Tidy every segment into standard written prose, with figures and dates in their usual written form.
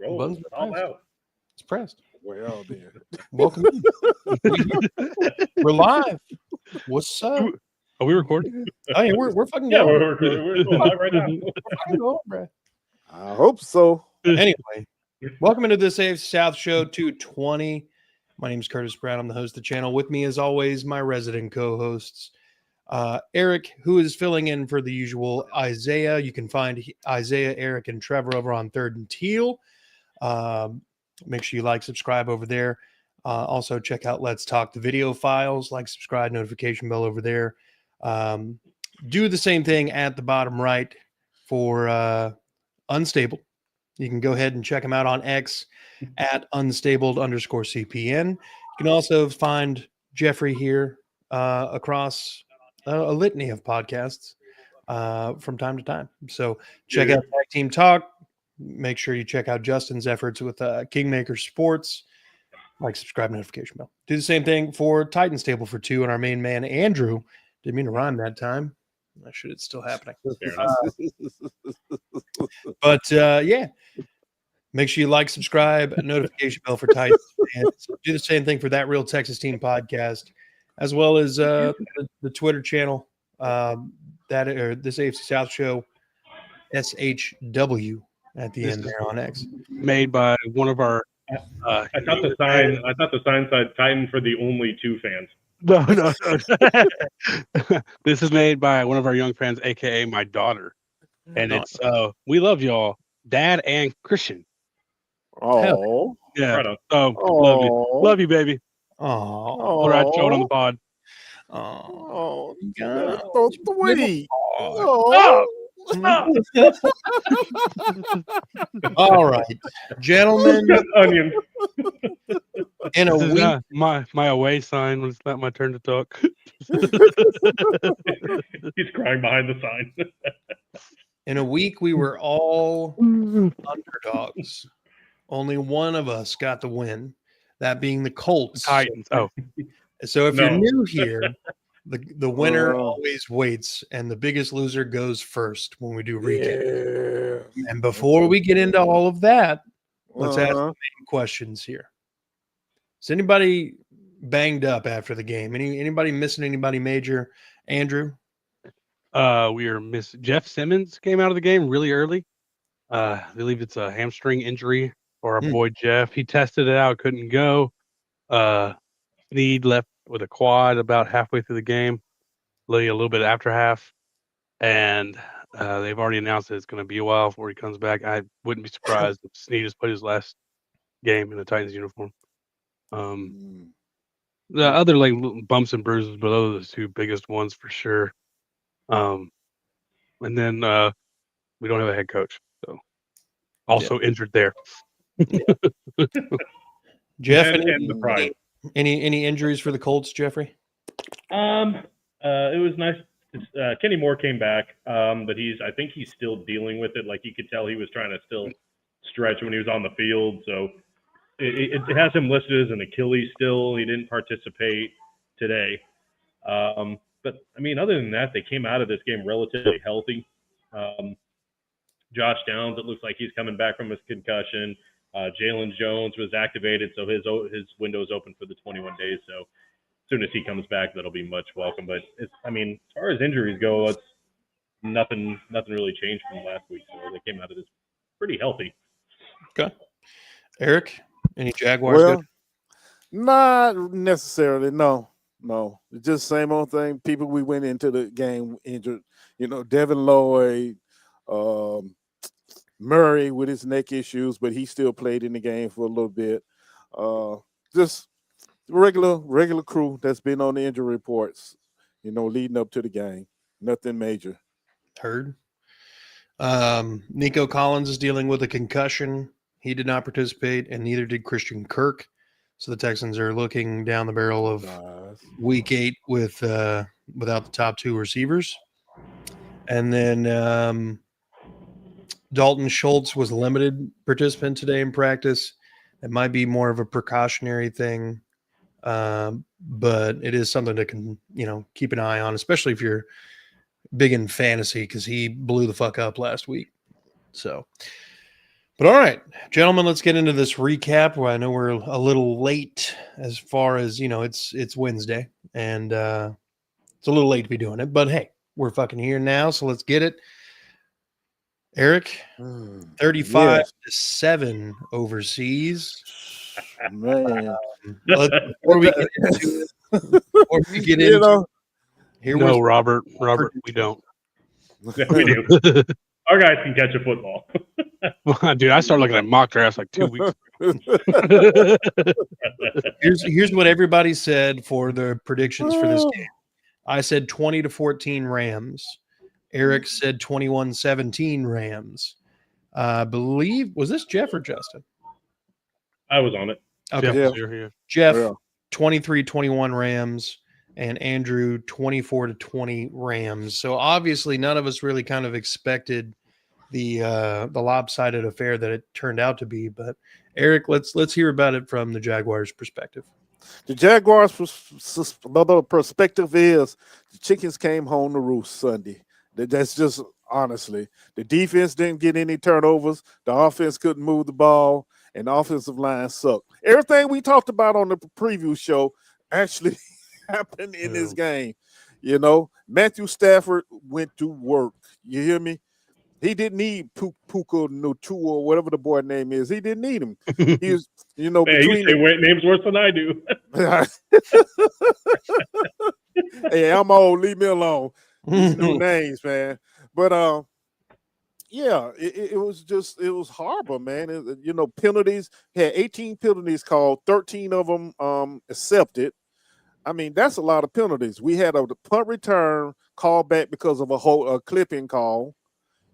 Buns all out. It's pressed. Well, then. Welcome. We're live. What's up? Are we recording? Oh yeah, we're fucking Yeah, going. we're going live right now. We're fucking going, bro. I hope so. Anyway, welcome into this AFC South Show 220. My name is Curtis Brown. I'm the host of the channel. With me, as always, my resident co-hosts, Eric, who is filling in for the usual Isaiah. You can find Isaiah, Eric, and Trevor over on Third and Teal. Make sure you like, subscribe over there. Also, check out Let's Talk the video files. Like, subscribe, notification bell over there. Do the same thing at the bottom right for Unstable. You can go ahead and check them out on X at unstabled_CPN. You can also find Jeffrey here across a litany of podcasts from time to time. So check out Tag Team Talk. Make sure you check out Justin's efforts with Kingmaker Sports. Like, subscribe, notification bell. Do the same thing for Titan's Table for Two and our main man, Andrew. Didn't mean to rhyme that time. I should. It's still happening. But yeah, make sure you like, subscribe, notification bell for Titans. And do the same thing for That Real Texas Team podcast, as well as the Twitter channel. This AFC South show, SHW at the end there on X. Made by one of our. I thought the sign said Titan for the only two fans. No. This is made by one of our young fans, aka my daughter, and it's we love y'all, Dad and Christian. Oh, yeah. Right on. So love you, baby. Oh, All right, show it on the pod. oh, God. so sweet. Oh. All right, gentlemen. Onions. In a This is week, my away sign when it's not my turn to talk. He's crying behind the sign. in a week, we were all underdogs. Only one of us got the win, that being the Colts. Titans. Oh, So if you're No. new here, the winner always waits, and the biggest loser goes first when we do recap. Yeah. And before we get into all of that, let's ask the Uh-huh. main questions here. Is anybody banged up after the game? Anybody missing anybody major? Andrew? we are Jeff Simmons came out of the game really early. I believe it's a hamstring injury for our boy Jeff. He tested it out, couldn't go. Snead left with a quad about halfway through the game, a little bit after half, and they've already announced that it's going to be a while before he comes back. I wouldn't be surprised if Snead has played his last game in the Titans uniform. The other like little bumps and bruises, but those are the two biggest ones for sure. And then we don't have a head coach, so also injured there. Jeff, And the pride. any injuries for the Colts, Jeffrey? It was nice. Kenny Moore came back, but I think he's still dealing with it. Like, you could tell he was trying to still stretch when he was on the field. So it has him listed as an Achilles still. He didn't participate today. But I mean, other than that, they came out of this game relatively healthy. Josh Downs, it looks like he's coming back from his concussion. Jalen Jones was activated, so his window is open for the 21 days. So as soon as he comes back, that'll be much welcome. But as far as injuries go, it's nothing really changed from last week. So they came out of this pretty healthy. Okay. Eric, any Jaguars? Well, not necessarily. No. It's just same old thing. People we went into the game injured. Devin Lloyd, Murray with his neck issues, but he still played in the game for a little bit. Just regular crew that's been on the injury reports, leading up to the game. Nothing major. Heard. Nico Collins is dealing with a concussion. He did not participate, and neither did Christian Kirk. So the Texans are looking down the barrel of Week 8 without the top two receivers. And then Dalton Schultz was a limited participant today in practice. It might be more of a precautionary thing, but it is something to keep an eye on, especially if you're big in fantasy, because he blew the fuck up last week. So But all right, gentlemen, let's get into this recap. Well, I know we're a little late as far as, it's Wednesday, and it's a little late to be doing it, but hey, we're fucking here now, so let's get it. Eric, 35-7 overseas. Man. Before we get into it, here No, was Robert, we don't. Yeah, we do. Our guys can catch a football. Dude, I started looking at mock drafts like 2 weeks ago. here's what everybody said for the predictions for this game. I said 20-14 Rams. Eric said 21-17 Rams. I believe, was this Jeff or Justin? I was on it. Okay. Jeff, 23-21 Rams, and Andrew 24-20 Rams. So obviously none of us really kind of expected the lopsided affair that it turned out to be. But Eric, let's hear about it from the Jaguars' perspective. The Jaguars' perspective is the chickens came home to roost Sunday. That's just honestly. The defense didn't get any turnovers. The offense couldn't move the ball, and the offensive line sucked. Everything we talked about on the preview show actually happened in this game. Matthew Stafford went to work. You hear me? He didn't need Puka Nutua or whatever the boy name is. He didn't need him. He was, Man, you say names worse than I do. Hey, I'm old. Leave me alone. These new names, man. But yeah, it was horrible, man. Penalties. Had 18 penalties called, 13 of them accepted. I mean, that's a lot of penalties. We had a punt return call back because of a clipping call.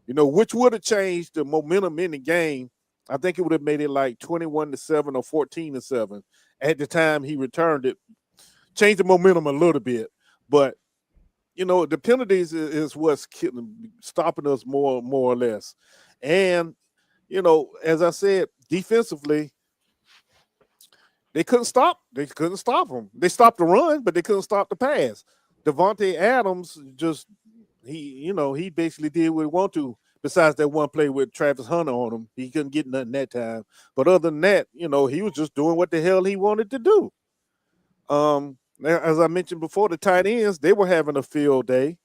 Which would have changed the momentum in the game. I think it would have made it like 21-7 or 14-7 at the time he returned it. Changed the momentum a little bit, but the penalties is what's stopping us more or less. And as I said, defensively, they couldn't stop. They couldn't stop them. They stopped the run, but they couldn't stop the pass. Devontae Adams just. He basically did what he wanted to. Besides that one play with Travis Hunter on him, he couldn't get nothing that time. But other than that, he was just doing what the hell he wanted to do. As I mentioned before, the tight ends, they were having a field day.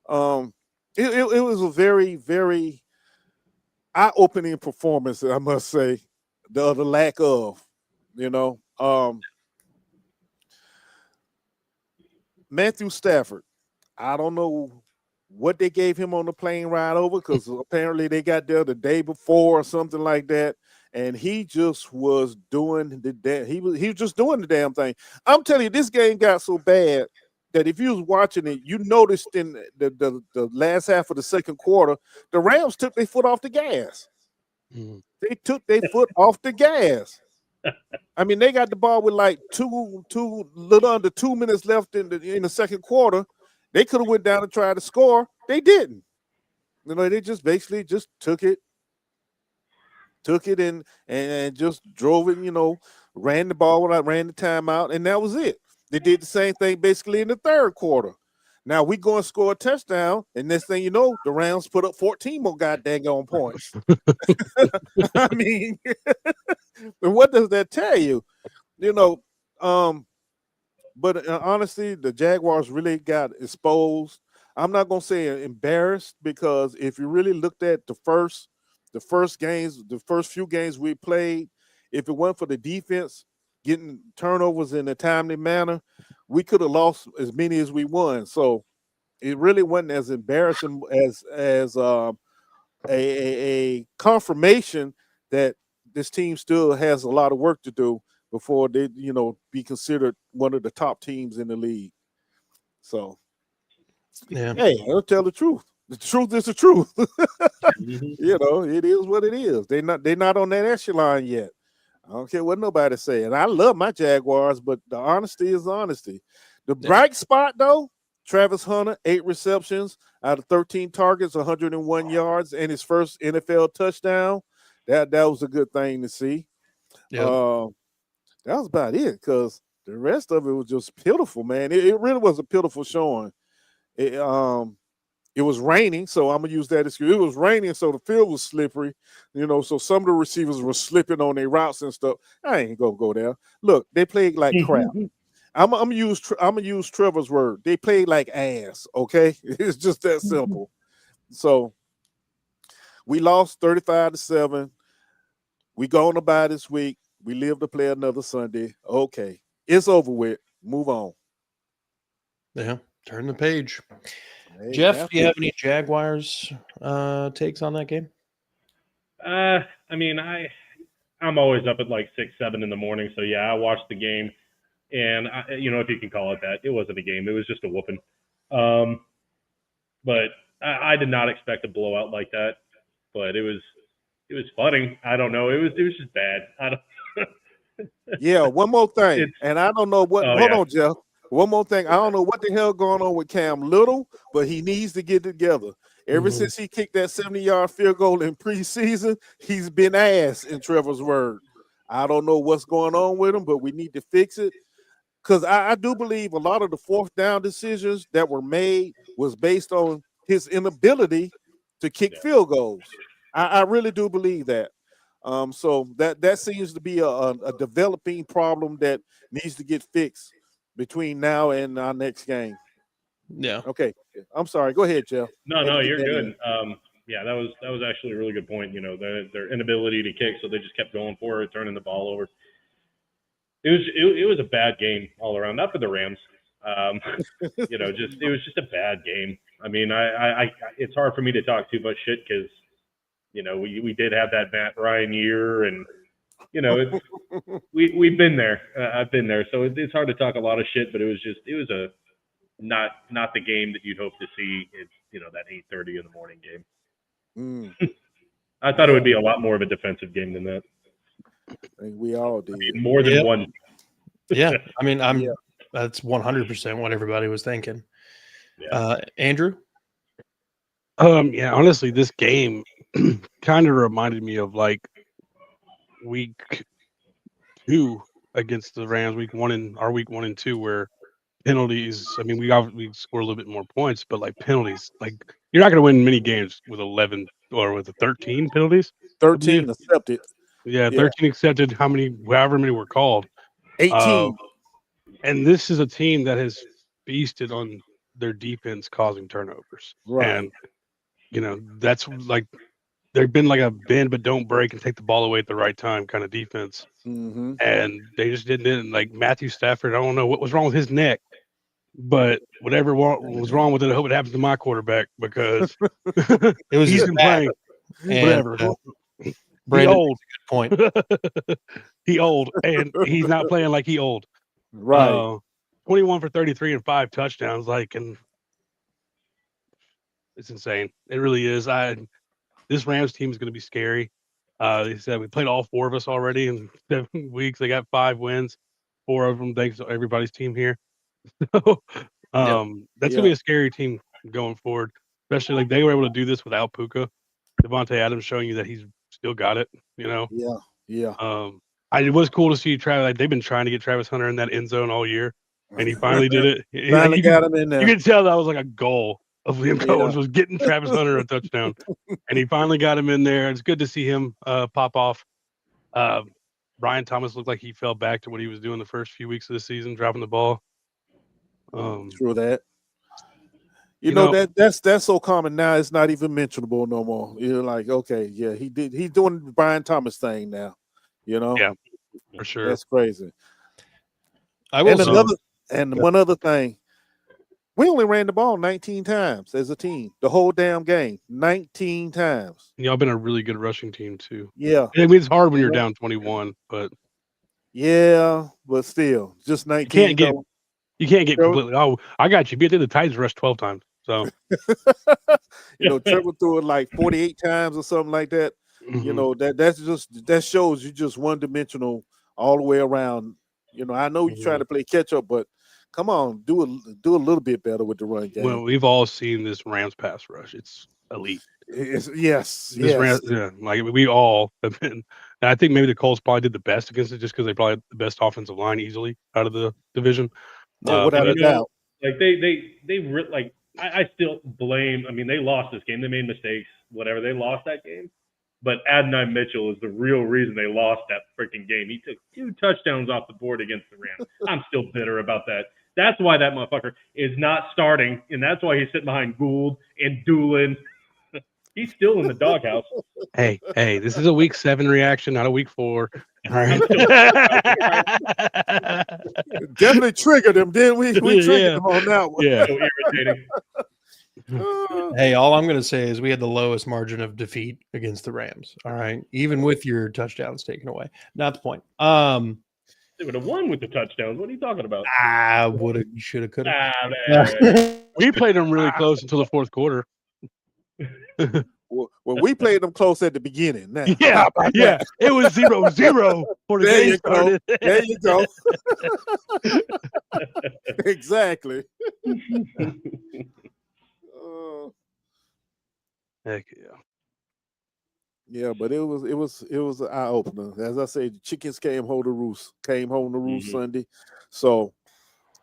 It was a very, very eye-opening performance, I must say. The lack of, Matthew Stafford. I don't know what they gave him on the plane ride over, because apparently they got there the day before or something like that, and he just was doing he was just doing the damn thing. I'm telling you, this game got so bad that if you was watching it, you noticed in the last half of the second quarter, the Rams took their foot off the gas. They took their foot off the gas. I mean, they got the ball with like little under 2 minutes left in the second quarter. They could have went down and tried to score. They didn't. They just basically just took it and just drove it, ran the ball without ran the timeout, and that was it. They did the same thing basically in the third quarter. Now we go and score a touchdown, and next thing you know, the Rams put up 14 more goddamn points. I mean, what does that tell you? But honestly, the Jaguars really got exposed. I'm not gonna say embarrassed, because if you really looked at the first few games we played, if it weren't for the defense getting turnovers in a timely manner, we could have lost as many as we won. So it really wasn't as embarrassing as a confirmation that this team still has a lot of work to do before they, be considered one of the top teams in the league. So, yeah. Hey, I'll tell the truth. The truth is the truth. It is what it is. They're not on that echelon yet. I don't care what nobody say. And I love my Jaguars, but the honesty is honesty. The bright spot, though, Travis Hunter, 8 receptions out of 13 targets, 101 yards, and his first NFL touchdown. That was a good thing to see. Yep. That was about it, because the rest of it was just pitiful, man. It really was a pitiful showing. It It was raining, so I'm gonna use that excuse. It was raining, so the field was slippery, so some of the receivers were slipping on their routes and stuff. I ain't gonna go there. Look, they played like crap. I'm gonna use Trevor's word. They played like ass. Okay, it's just that simple. So we lost 35-7. We going to bye this week. We live to play another Sunday. Okay, it's over with. Move on. Yeah, turn the page. Hey, Jeff, do you have any Jaguars takes on that game? I mean, I'm always up at like 6, 7 in the morning. So yeah, I watched the game, and if you can call it that, it wasn't a game. It was just a whooping. But I did not expect a blowout like that. But it was funny. I don't know. It was just bad. I don't. Yeah, one more thing, and I don't know what. Hold on, Jeff. One more thing. I don't know what the hell going on with Cam Little, but he needs to get together. Ever since he kicked that 70-yard field goal in preseason, he's been ass, in Trevor's word. I don't know what's going on with him, but we need to fix it. Because I do believe a lot of the fourth down decisions that were made was based on his inability to kick field goals. I really do believe that. So that seems to be a developing problem that needs to get fixed between now and our next game. Yeah. Okay. I'm sorry. Go ahead, Jeff. No, you're good. Yeah, that was actually a really good point. Their inability to kick, so they just kept going for it, turning the ball over. It was a bad game all around. Not for the Rams. It was just a bad game. I mean, I it's hard for me to talk too much shit because we did have that Matt Ryan year, and we've been there. I've been there, so it's hard to talk a lot of shit. But it was a not the game that you'd hope to see. It's that 8:30 in the morning game. I thought it would be a lot more of a defensive game than that. I think we all did. More than one. Yeah, I mean, that's 100% what everybody was thinking. Yeah. Andrew? Yeah, honestly, this game kind of reminded me of like week 2 against the Rams, week 1 and 2, where penalties. I mean, we scored a little bit more points, but like penalties, like you're not going to win many games with 11 or with 13 penalties. 13 accepted. Yeah, 13 accepted. However many were called. 18. And this is a team that has feasted on their defense causing turnovers. Right. And that's like they've been like a bend but don't break and take the ball away at the right time kind of defense. Mm-hmm. And they just didn't. Like Matthew Stafford, I don't know what was wrong with his neck, but whatever was wrong with it, I hope it happens to my quarterback because it was he's been playing. Whatever. Brandon, he old. Good point. He old, and he's not playing like he old. Right. 21 for 33 and 5 touchdowns. And it's insane. It really is. This Rams team is going to be scary. They said we played all 4 of us already in 7 weeks. They got 5 wins, 4 of them thanks to everybody's team here. So that's gonna be a scary team going forward, especially like they were able to do this without Puka. Devontae Adams showing you that he's still got it. Yeah. It was cool to see Travis. Like, they've been trying to get Travis Hunter in that end zone all year, and he finally did it. Finally got him in there. You can tell that was like a goal of Liam Cohen's was getting Travis Hunter a touchdown, and he finally got him in there. It's good to see him pop off. Brian Thomas looked like he fell back to what he was doing the first few weeks of the season, dropping the ball. True that. You know that's so common now. It's not even mentionable no more. You're like, okay, yeah, he's doing the Brian Thomas thing now. Yeah, for sure. That's crazy. And one other thing, we only ran the ball 19 times as a team, the whole damn game, 19 times. Y'all been a really good rushing team too. Yeah, I mean, it's hard when you're down 21, but but still, just 19. You can't get completely. Oh, I got you. The Titans rushed 12 times. So Trevor threw it like 48 times or something like that. Mm-hmm. That shows you just one dimensional all the way around. I know you're trying to play catch up, but come on, do a little bit better with the run game. Well, we've all seen this Rams pass rush. It's elite. Yes. Rams, like we all have been. And I think maybe the Colts probably did the best against it just because they probably had the best offensive line easily out of the division. Without a doubt. Like they I still blame. I mean, they lost this game. They made mistakes. Whatever. They lost that game. But Adonai Mitchell is the real reason they lost that freaking game. He took 2 touchdowns off the board against the Rams. I'm still bitter about that. That's why that motherfucker is not starting, and that's why he's sitting behind Gould and Doolin. He's still in the doghouse. Hey, this is a week 7 reaction, not a week 4. All right. Definitely triggered him, didn't we? We triggered Yeah. him on that one. Yeah. So irritating. Hey, all I'm going to say is we had the lowest margin of defeat against the Rams. All right, even with your touchdowns taken away. Not the point. They would have won with the touchdowns. What are you talking about? I would have, should have, could have. Man. We played them really close until the 4th quarter. Well, we played them close at the beginning. Now, Yeah, how about yeah. that? It was 0-0 for the There game you go. started. There you go. Exactly. Heck yeah. Yeah, but it was an eye opener. As I say, the chickens came home to roost. Sunday. So,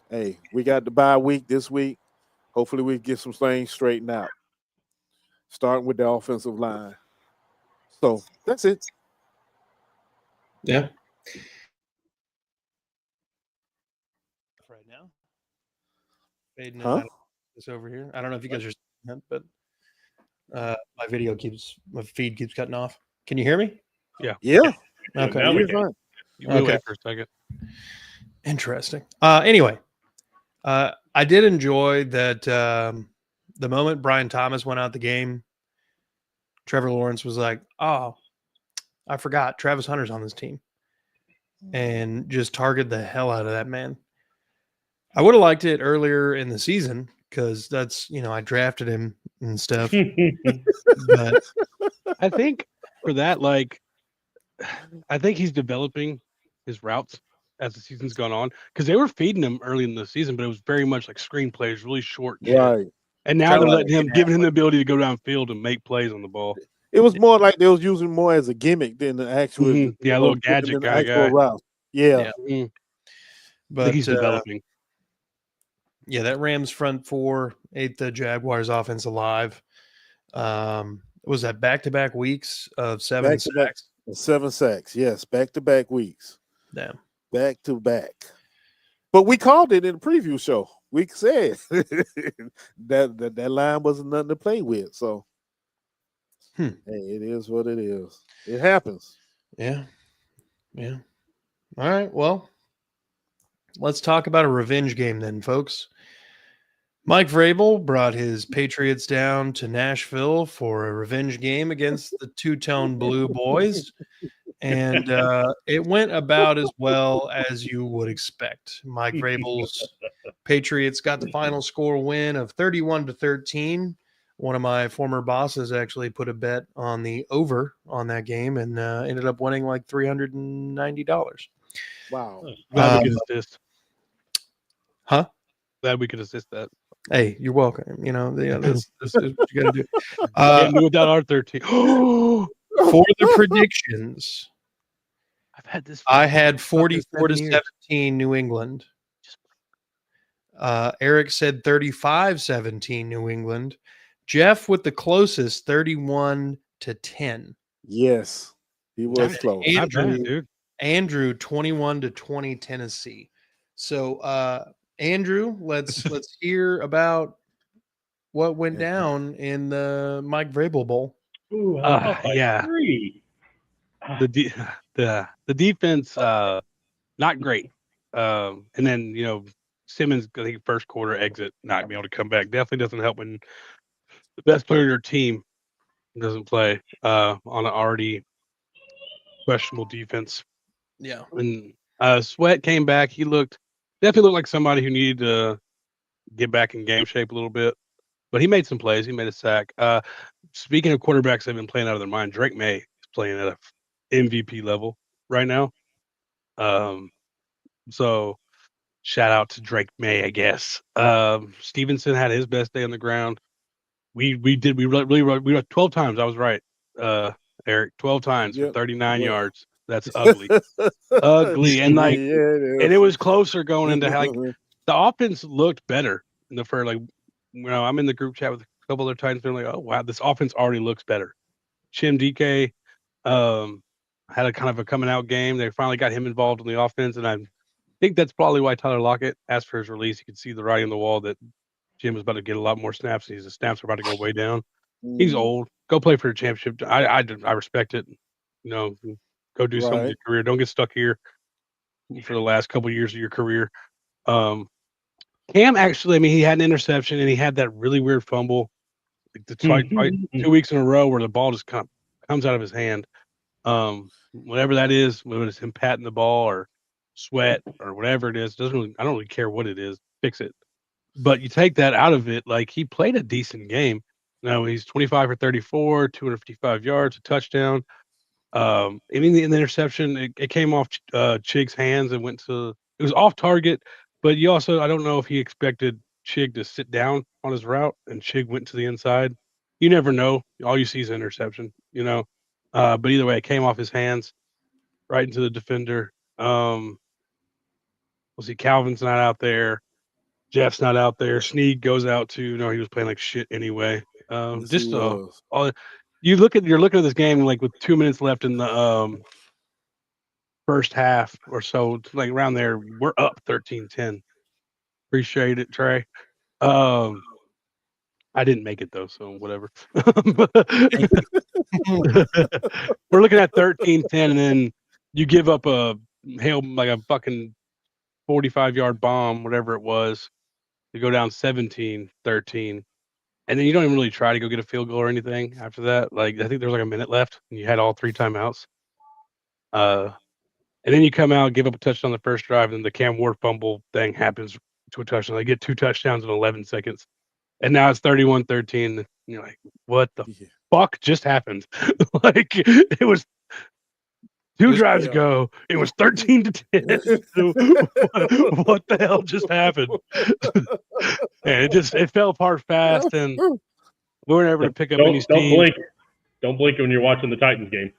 hey, we got the bye week this week. Hopefully, we get some things straightened out. Starting with the offensive line. So that's it. Yeah. Right now, fading in and out of this over here. I don't know if you guys are seeing that, but my feed keeps cutting off. Can you hear me? Yeah. Okay. Now we You're can. fine. You wait Okay. for a second. Interesting. Anyway, I did enjoy that the moment Brian Thomas went out the game, Trevor Lawrence was like, "Oh, I forgot Travis Hunter's on this team," and just targeted the hell out of that man. I would have liked it earlier in the season because that's, I drafted him and stuff. But I think for that, I think he's developing his routes as the season's gone on because they were feeding him early in the season, but it was very much like screenplays, really short. Right. And now they're letting him, giving him the ability to go downfield and make plays on the ball. It was more like they was using more as a gimmick than the actual, Yeah, a little gadget kind of guy. route. Yeah. I but think he's developing. Yeah, that Rams front four ate the Jaguars offense alive. Was that back-to-back weeks of 7 Back-to-back. sacks? 7 sacks. Yes, back-to-back weeks. Damn. Back-to-back. But we called it in the preview show. We said that line wasn't nothing to play with. So, hey, it is what it is. It happens. Yeah. All right. Well, let's talk about a revenge game then, folks. Mike Vrabel brought his Patriots down to Nashville for a revenge game against the two-tone Blue Boys, and it went about as well as you would expect. Mike Vrabel's Patriots got the final score win of 31-13. One of my former bosses actually put a bet on the over on that game and ended up winning like $390. Wow. Glad we could assist. Huh? Glad we could assist that. Hey, you're welcome. This is what you got to do. Can't do without our 13. For the predictions, I've had this. I had 44-17 New England. Eric said 35-17 New England. Jeff with the closest 31-10. Yes, he was close. Andrew 21-20 Tennessee. So Andrew, let's hear about what went down in the Mike Vrabel Bowl. Ooh, yeah. 3. The defense not great. And then Simmons, I think first quarter exit, not being able to come back. Definitely doesn't help when the best player in your team doesn't play on an already questionable defense. Yeah. And Sweat came back. He definitely looked like somebody who needed to get back in game shape a little bit. But he made some plays. He made a sack. Speaking of quarterbacks that have been playing out of their mind, Drake May is playing at an MVP level right now. So shout out to Drake May, I guess. Stevenson had his best day on the ground. We were 12 times. I was right, Eric. 12 times for 39 yards. That's ugly. Ugly. And and it was closer going into the offense looked better in the first I'm in the group chat with a couple other Titans. They're like, oh wow, this offense already looks better. Chim DK had a kind of a coming out game. They finally got him involved in the offense, and I think that's probably why Tyler Lockett asked for his release. You could see the writing on the wall that Jim was about to get a lot more snaps. The snaps are about to go way down. He's old. Go play for a championship. I respect it. Go do something with your career. Don't get stuck here for the last couple of years of your career. Cam actually, he had an interception and he had that really weird fumble, like the 2 weeks in a row where the ball just comes out of his hand. Whatever that is, whether it's him patting the ball or sweat or whatever it is, I don't really care what it is. Fix it. But you take that out of it, like he played a decent game. He's 25 for 34, 255 yards, a touchdown. In the interception, it came off Chig's hands and went to. It was off target, but I don't know if he expected Chig to sit down on his route and Chig went to the inside. You never know. All you see is an interception, But either way, it came off his hands right into the defender. We'll see Calvin's not out there. Jeff's not out there. Snead goes out too. No, he was playing like shit anyway. You're looking at this game like with 2 minutes left in the first half or so, like around there. We're up 13-10. Appreciate it, Trey. I didn't make it though, so whatever. We're looking at 13-10, and then you give up a fucking 45-yard bomb, whatever it was. You go down 17-13, and then you don't even really try to go get a field goal or anything after that. Like I think there was like a minute left, and you had all 3 timeouts. And then you come out, give up a touchdown on the first drive, and the Cam Ward fumble thing happens to a touchdown. They get 2 touchdowns in 11 seconds, and now it's 31-13. And you're like, what the fuck just happened? Like it was 2 drives ago. It was 13-10. What the hell just happened? And it fell apart fast, and we weren't able to pick up any steam. Don't blink when you're watching the Titans game.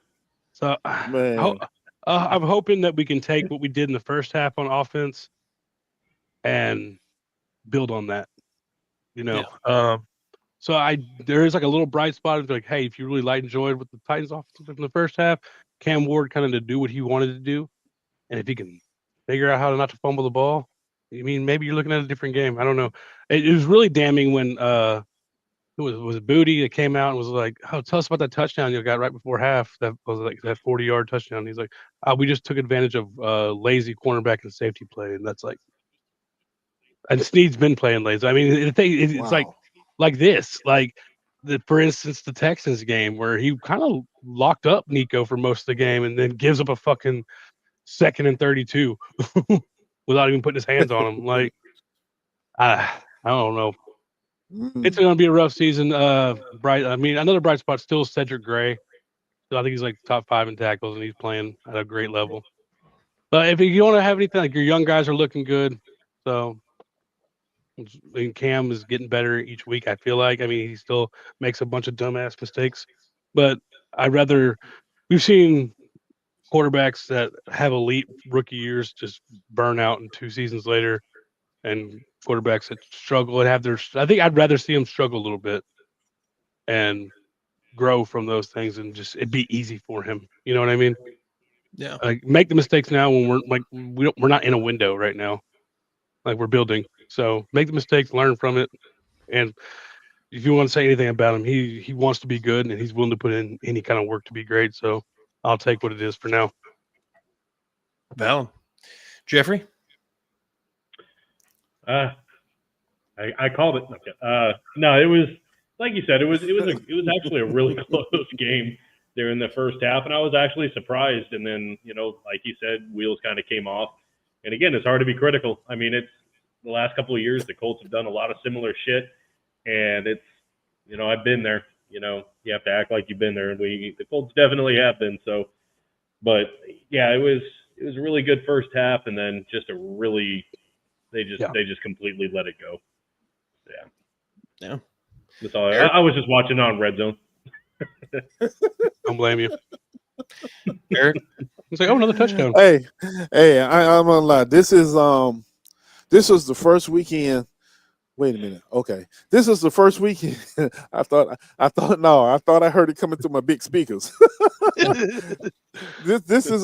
So I'm hoping that we can take what we did in the first half on offense and build on that. So there is like a little bright spot of like, hey, if you really enjoyed what the Titans offense in the first half, Cam Ward kind of to do what he wanted to do, and if he can figure out how not to fumble the ball, maybe you're looking at a different game. I don't know. It was really damning when was it Booty that came out and was like, "Oh, tell us about that touchdown you got right before half. That was like that 40-yard touchdown." And he's like, "We just took advantage of lazy cornerback and safety play," and that's like, and Snead's been playing lazy. It's like this, for instance, the Texans game where he kind of locked up Nico for most of the game and then gives up a fucking 2nd and 32 without even putting his hands on him. Like, I don't know. It's going to be a rough season. Another bright spot still is Cedric Gray. So I think he's like top 5 in tackles, and he's playing at a great level. But if you want to have anything, like your young guys are looking good. So Cam is getting better each week, I feel like. He still makes a bunch of dumbass mistakes. But we've seen quarterbacks that have elite rookie years just burn out in 2 seasons later, and quarterbacks that struggle and I think I'd rather see them struggle a little bit and grow from those things and just it'd be easy for him. You know what I mean? Yeah. Like make the mistakes now when we're not in a window right now. Like we're building. So make the mistakes, learn from it, and if you want to say anything about him, he wants to be good and he's willing to put in any kind of work to be great. So I'll take what it is for now. Valid. Jeffrey? I called it. No, it was like you said. It was actually a really close game there in the first half, and I was actually surprised. And then like you said, wheels kind of came off. And again, it's hard to be critical. It's the last couple of years the Colts have done a lot of similar shit, and it's I've been there. You have to act like you've been there, and the Colts definitely have been. So, but yeah, it was a really good first half, and then just they just completely let it go. Yeah. That's all. I was just watching on Red Zone. Don't blame you. Eric? It's like, another touchdown. Hey, I'm gonna lie. This was the first weekend Wait a minute. Okay, this is the first weekend. I thought I heard it coming through my big speakers. This is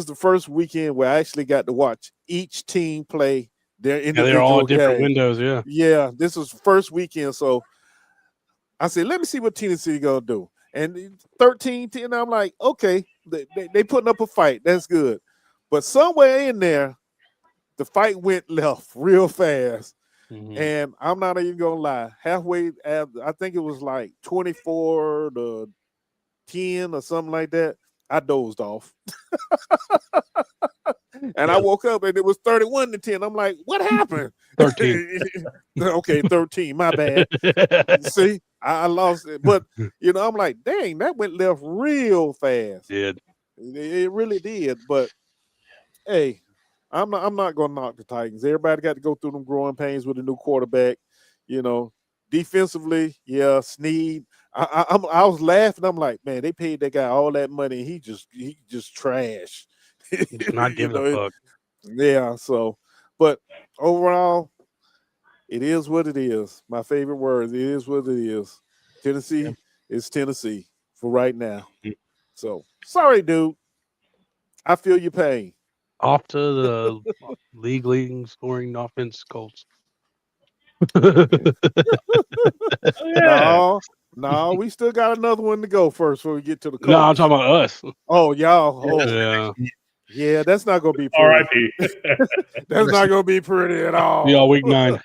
the first weekend where I actually got to watch each team play their Yeah, they're all individual different game. windows. Yeah. Yeah, this was the first weekend, so I said, let me see what Tennessee gonna do. And 13-10, I'm like, okay, they putting up a fight. That's good. But somewhere in there, the fight went left real fast. Mhm. And I'm not even gonna lie. Halfway, I think it was like 24-10 or something like that. I dozed off, and I woke up and it was 31-10. I'm like, what happened? 13. Okay, 13. My bad. See, I lost it, but I'm like, dang, that went left real fast. Did. It really did. But hey, I'm not gonna knock the Titans. Everybody got to go through them growing pains with a new quarterback. Defensively, yeah, Snead. I was laughing. I'm like, man, they paid that guy all that money. And he just trash. Just not giving a fuck. Yeah. So, but overall, it is what it is. My favorite words. It is what it is. Tennessee is Tennessee for right now. So sorry, dude. I feel your pain. Off to the leading scoring offense, Colts. Yeah. No, we still got another one to go first before we get to the Colts. No, I'm talking about us. Oh, y'all. Oh, Yeah. yeah, that's not gonna be pretty. R.I.P. That's not gonna be pretty at all. Yeah, week 9.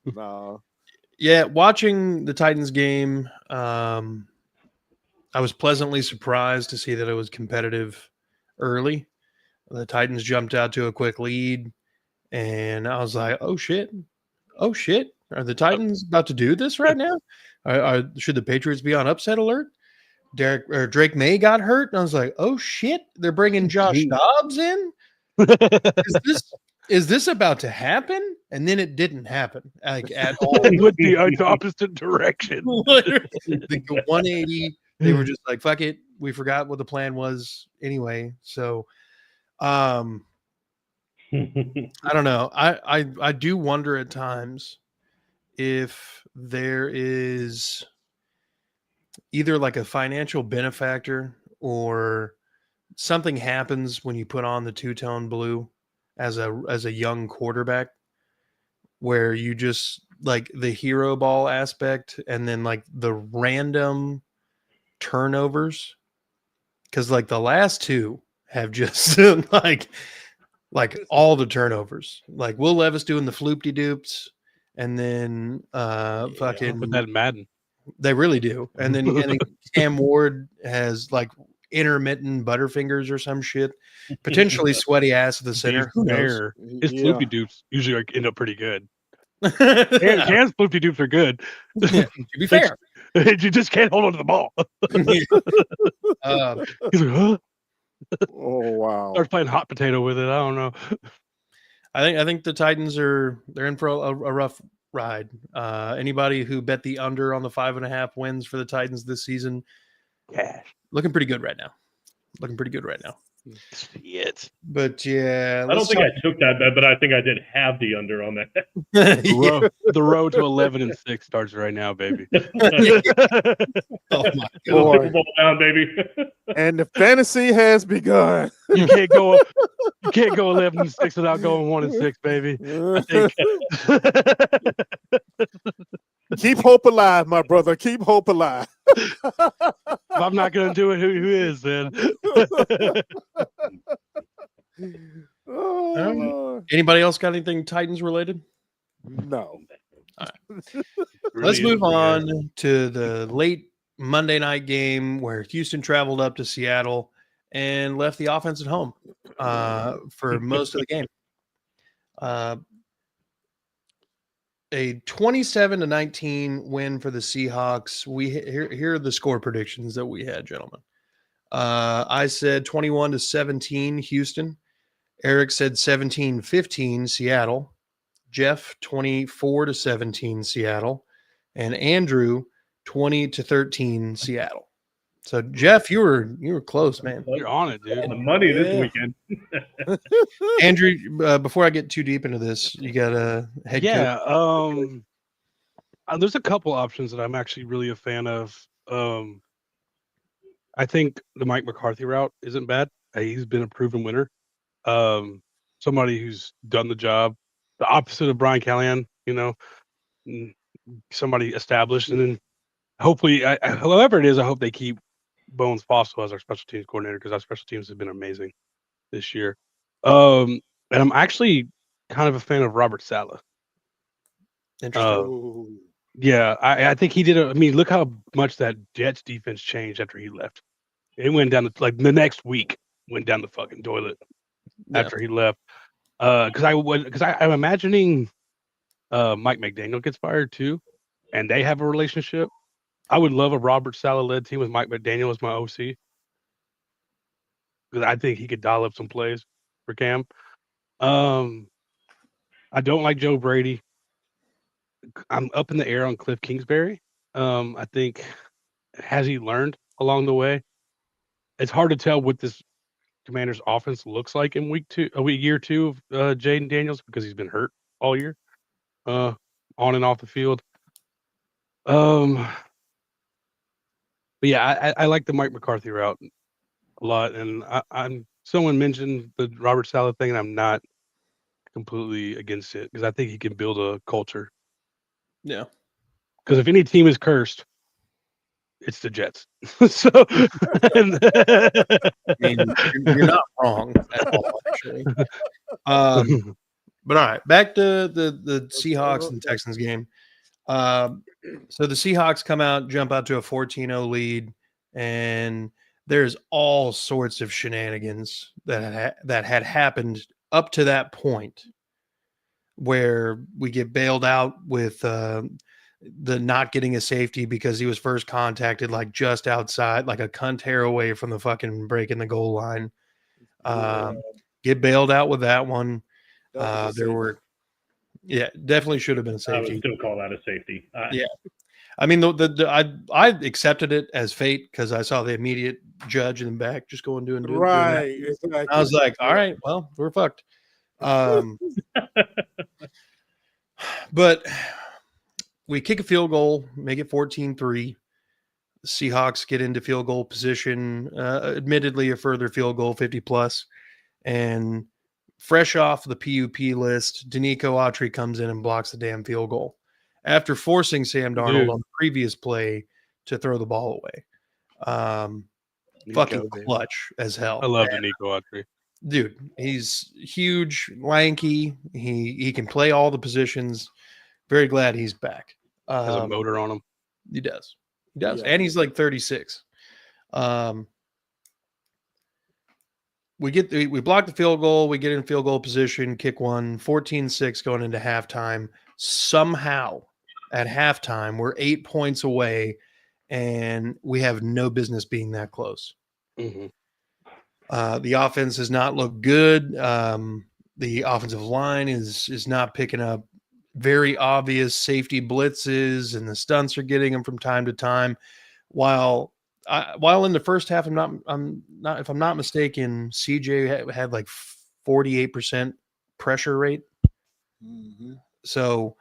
No. Yeah, watching the Titans game, I was pleasantly surprised to see that it was competitive early. The Titans jumped out to a quick lead, and I was like, "Oh shit! Oh shit! Are the Titans about to do this right now? Should the Patriots be on upset alert?" Drake May got hurt, and I was like, "Oh shit! They're bringing Josh Dobbs in. Is this about to happen?" And then it didn't happen, like at all. It went the opposite direction. The 180. They were just like, "Fuck it." We forgot what the plan was anyway. So, I don't know. I do wonder at times if there is either like a financial benefactor or something happens when you put on the two-tone blue as a young quarterback, where you just like the hero ball aspect and then like the random turnovers, because like the last two have just like all the turnovers, like Will Levis doing the floopty dupes, and then fucking Put that in Madden. they really do, and then Cam Ward has like intermittent butterfingers or some shit, potentially sweaty ass at the center. Who knows? Fair. His Yeah. floopy dupes usually end up pretty good. Cam's floopy dupes are good. Yeah, to be fair. You just can't hold on to the ball. He's like, huh? Oh wow. Starts playing hot potato with it. I don't know. I think the Titans they're in for a rough ride. Anybody who bet the under on the 5.5 wins for the Titans this season, Cash. looking pretty good right now. Looking pretty good right now. Shit. But yeah, I don't think I took that bet, but I think I did have the under on that. The road to 11-6 starts right now, baby. Oh my Boy. Super Bowl down, baby. And the fantasy has begun. You can't go 11-6 without going 1-6, baby. Keep hope alive, my brother. Keep hope alive. If I'm not gonna do it, who is then? Oh, Lord. Anybody else got anything Titans related? No. Let's move on to the late Monday night game where Houston traveled up to Seattle and left the offense at home for most of the game. A 27-19 win for the Seahawks. Here are the score predictions that we had, gentlemen. I said 21-17 Houston. Eric said 17-15 Seattle. Jeff 24-17 Seattle, and Andrew 20-13 Seattle. So Jeff, you were close, man. You're on it, dude. On the money this Yeah. weekend. Andrew, before I get too deep into this, you got a head coach. Yeah. There's a couple options that I'm actually really a fan of. I think the Mike McCarthy route isn't bad. He's been a proven winner. Somebody who's done the job, the opposite of Brian Callahan, somebody established, and then hopefully, however it is, I hope they keep Bones Fossil as our special teams coordinator because our special teams have been amazing this year. And I'm actually kind of a fan of Robert Saleh. Interesting. Yeah, I think he did. I mean, look how much that Jets defense changed after he left. It went down like the next week went down the fucking toilet after he left. Because I'm imagining Mike McDaniel gets fired too, and they have a relationship. I would love a Robert Saleh led team with Mike McDaniel as my OC because I think he could dial up some plays for Cam. I don't like Joe Brady. I'm up in the air on Cliff Kingsbury. I think has he learned along the way? It's hard to tell what this Commanders offense looks like in year two of Jaden Daniels because he's been hurt all year, on and off the field. But yeah, I like the Mike McCarthy route a lot, and I'm someone mentioned the Robert Saleh thing, and I'm not completely against it because I think he can build a culture. Yeah. Because if any team is cursed, it's the Jets. So, I mean, you're not wrong at all, actually. But all right, back to the Seahawks and Texans game. So the Seahawks jump out to a 14-0 lead, and there's all sorts of shenanigans that had happened up to that point, where we get bailed out with the not getting a safety because he was first contacted like just outside, like a cunt hair away from the fucking breaking the goal line. Get bailed out with that one. Definitely should have been a I would safety. still call that a safety. Yeah. I mean, I accepted it as fate because I saw the immediate judge in the back just going doing Right. Doing that. Exactly. I was like, all right, well, we're fucked. But we kick a field goal, make it 14-3. Seahawks get into field goal position, admittedly a further field goal, 50 plus. And fresh off the PUP list, Danico Autry comes in and blocks the damn field goal after forcing Sam Darnold on the previous play to throw the ball away. Fucking clutch as hell. I love Danico Autry. Dude, he's huge, lanky. He can play all the positions. Very glad he's back. Has a motor on him. He does. Yeah. And he's like 36. We block the field goal. We get in field goal position, kick one, 14-6 going into halftime. Somehow at halftime, we're 8 points away, and we have no business being that close. Mm-hmm. The offense does not look good. The offensive line is not picking up very obvious safety blitzes, and the stunts are getting them from time to time. While in the first half, if I'm not mistaken, CJ had like 48% pressure rate. Mm-hmm. So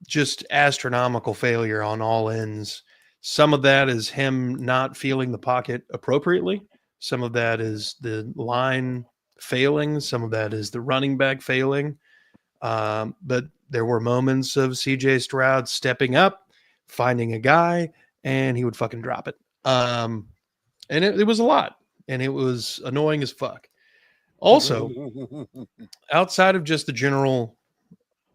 just astronomical failure on all ends. Some of that is him not feeling the pocket appropriately. Some of that is the line failing. Some of that is the running back failing. But there were moments of CJ Stroud stepping up, finding a guy, and he would fucking drop it. And it was a lot, and it was annoying as fuck. Also, outside of just the general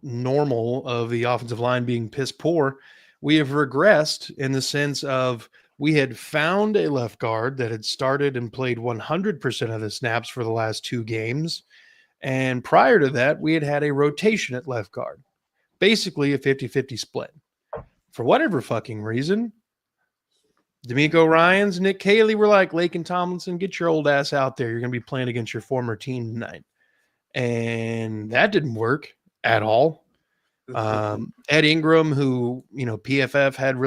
normal of the offensive line being piss poor, we have regressed in the sense of we had found a left guard that had started and played 100% of the snaps for the last 2 games. And prior to that, we had a rotation at left guard, basically a 50-50 split. For whatever fucking reason, D'Amico Ryans, Nick Caley were like, Laken Tomlinson, get your old ass out there. You're going to be playing against your former team tonight. And that didn't work at all. Ed Ingram, who, PFF had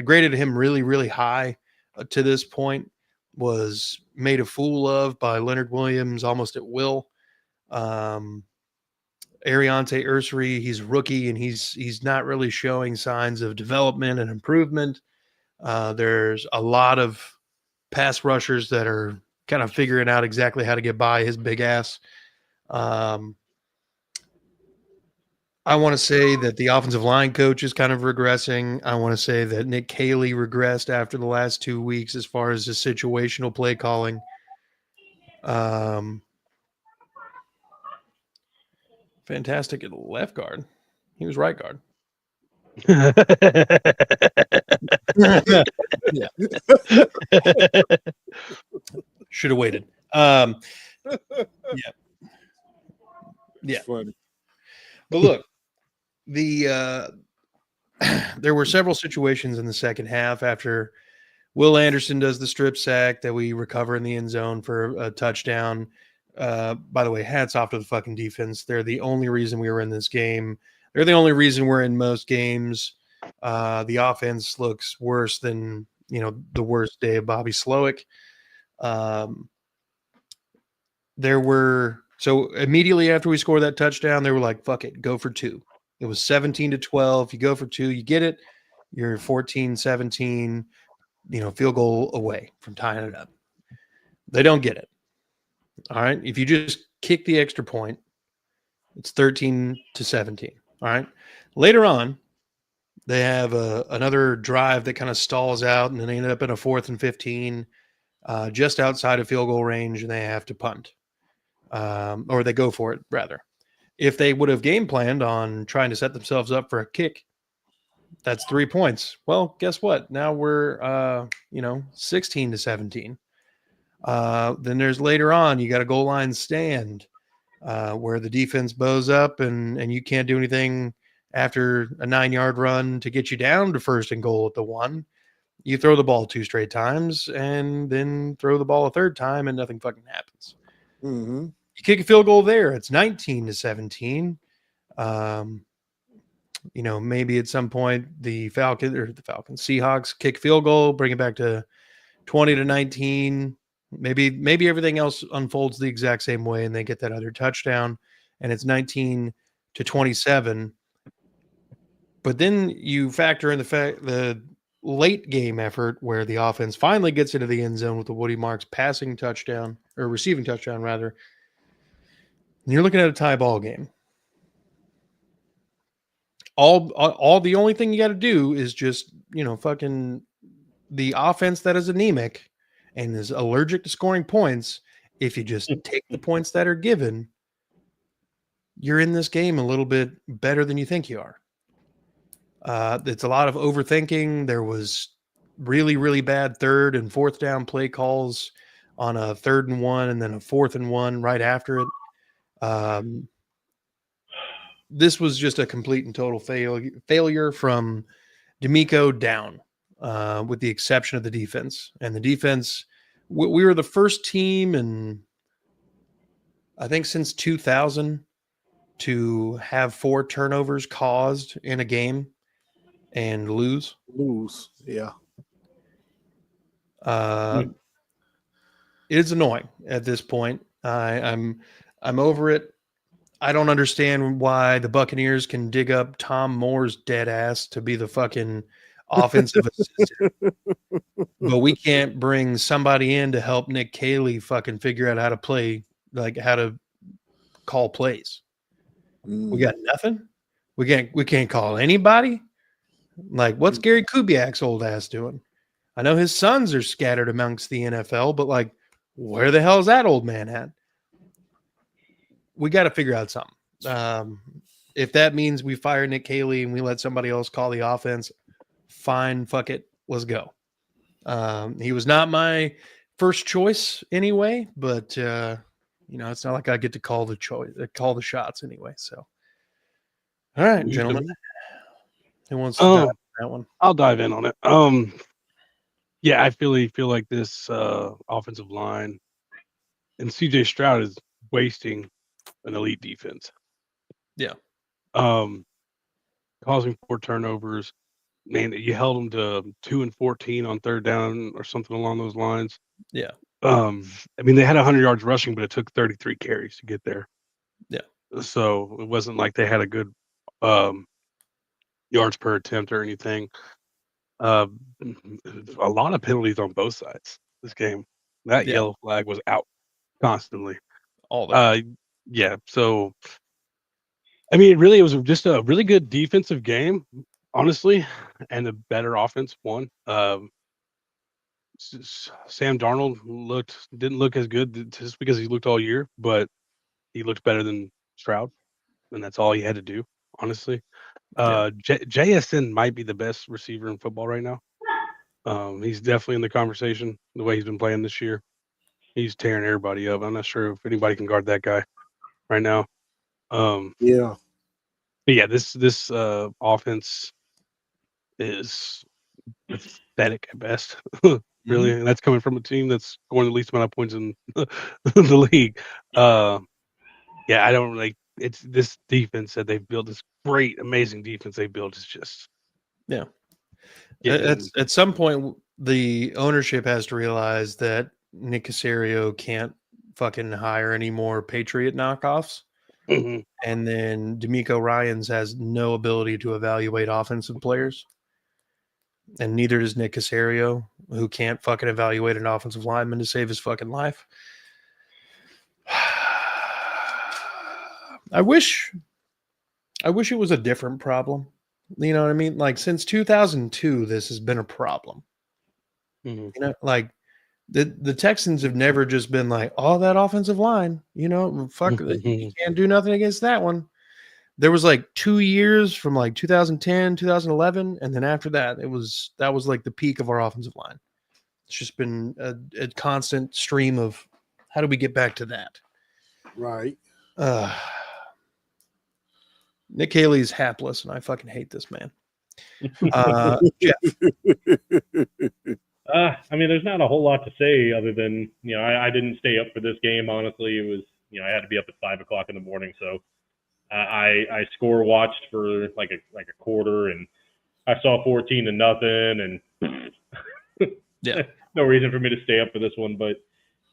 graded him really, really high, to this point was made a fool of by Leonard Williams almost at will. Ariante Ursary, he's a rookie and he's not really showing signs of development and improvement. There's a lot of pass rushers that are kind of figuring out exactly how to get by his big ass. I want to say that the offensive line coach is kind of regressing. I want to say that Nick Caley regressed after the last 2 weeks as far as the situational play calling. Fantastic at left guard. He was right guard. Yeah. Should have waited. Yeah. It's funny. But look, there were several situations in the second half after Will Anderson does the strip sack that we recover in the end zone for a touchdown. By the way, hats off to the fucking defense. They're the only reason we were in this game. They're the only reason we're in most games. The offense looks worse than, the worst day of Bobby Slowick. So immediately after we scored that touchdown, they were like, fuck it, go for 2. It was 17-12. You go for 2, you get it. You're 14-17, field goal away from tying it up. They don't get it. All right. If you just kick the extra point, it's 13-17. All right. Later on, they have another drive that kind of stalls out, and then they end up in a 4th and 15, just outside of field goal range, and they have to punt. Or they go for it, rather. If they would have game planned on trying to set themselves up for a kick, that's 3 points. Well, guess what? Now we're 16-17. Then there's later on, you got a goal line stand where the defense bows up and you can't do anything after a 9-yard run to get you down to 1st and goal at the 1. You throw the ball 2 straight times and then throw the ball a 3rd time and nothing fucking happens. Mm-hmm. You kick a field goal there. It's 19-17. Maybe at some point the Seahawks kick field goal, bring it back to 20-19. Maybe everything else unfolds the exact same way and they get that other touchdown and it's 19-27. But then you factor in the late game effort where the offense finally gets into the end zone with the Woody Marks receiving touchdown rather. And you're looking at a tie ball game. All the only thing you got to do is just, fucking the offense that is anemic and is allergic to scoring points. If you just take the points that are given, you're in this game a little bit better than you think you are. It's a lot of overthinking. There was really, really bad 3rd and 4th down play calls on a 3rd and 1 and then a 4th and 1 right after it. This was just a complete and total failure from D'Amico down, with the exception of the defense. And the defense, we were the first team in, I think, since 2000 to have 4 turnovers caused in a game and lose. Yeah. It is annoying at this point. I'm over it. I don't understand why the Buccaneers can dig up Tom Moore's dead ass to be the fucking offensive assistant, but we can't bring somebody in to help Nick Caley fucking figure out how to play, like how to call plays. We got nothing. We can't call anybody. Like, what's Gary Kubiak's old ass doing? I know his sons are scattered amongst the NFL, but like, where the hell is that old man at? We got to figure out something. If that means we fire Nick Caley and we let somebody else call the offense, fine, fuck it, let's go. He was not my first choice anyway, but it's not like I get to call the shots anyway. So, all right, gentlemen, who wants to dive into that one? I'll dive in on it. Yeah, I feel like this offensive line and CJ Stroud is wasting an elite defense. Yeah. Causing 4 turnovers. man, you held them to 2 and 14 on third down or something along those lines. Yeah. I mean, they had 100 yards rushing, but it took 33 carries to get there. Yeah. So it wasn't like they had a good yards per attempt or anything. A lot of penalties on both sides this game. That Yeah. yellow flag was out constantly. All the time. Yeah. So, I mean, it was just a really good defensive game, honestly, and a better offense won. Sam Darnold didn't look as good just because he looked all year, but he looked better than Stroud, and that's all he had to do, honestly. JSN might be the best receiver in football right now. He's definitely in the conversation the way he's been playing this year. He's tearing everybody up. I'm not sure if anybody can guard that guy right now. Yeah. But yeah, this offense is pathetic at best, really, and that's coming from a team that's scoring the least amount of points in the league. Yeah, I don't really. It's this defense that they've built. This great, amazing defense they built is just At some point, the ownership has to realize that Nick Caserio can't fucking hire any more Patriot knockoffs. Mhm. And then D'Amico Ryans has no ability to evaluate offensive players. And neither does Nick Caserio, who can't fucking evaluate an offensive lineman to save his fucking life. I wish it was a different problem. You know what I mean? Like since 2002, this has been a problem. Mhm. You know, like the Texans have never just been like, oh, that offensive line, you know, fuck, you can't do nothing against that one. There was like 2 years from like 2010, 2011, and then after that, that was like the peak of our offensive line. It's just been a constant stream of how do we get back to that? Right. Nick Haley's hapless, and I fucking hate this man. Jeff. I mean, there's not a whole lot to say other than, you know, I didn't stay up for this game. Honestly, it was, you know, I had to be up at 5 o'clock in the morning. So I score watched for like a quarter, and I saw 14-0, and Yeah. no reason for me to stay up for this one. But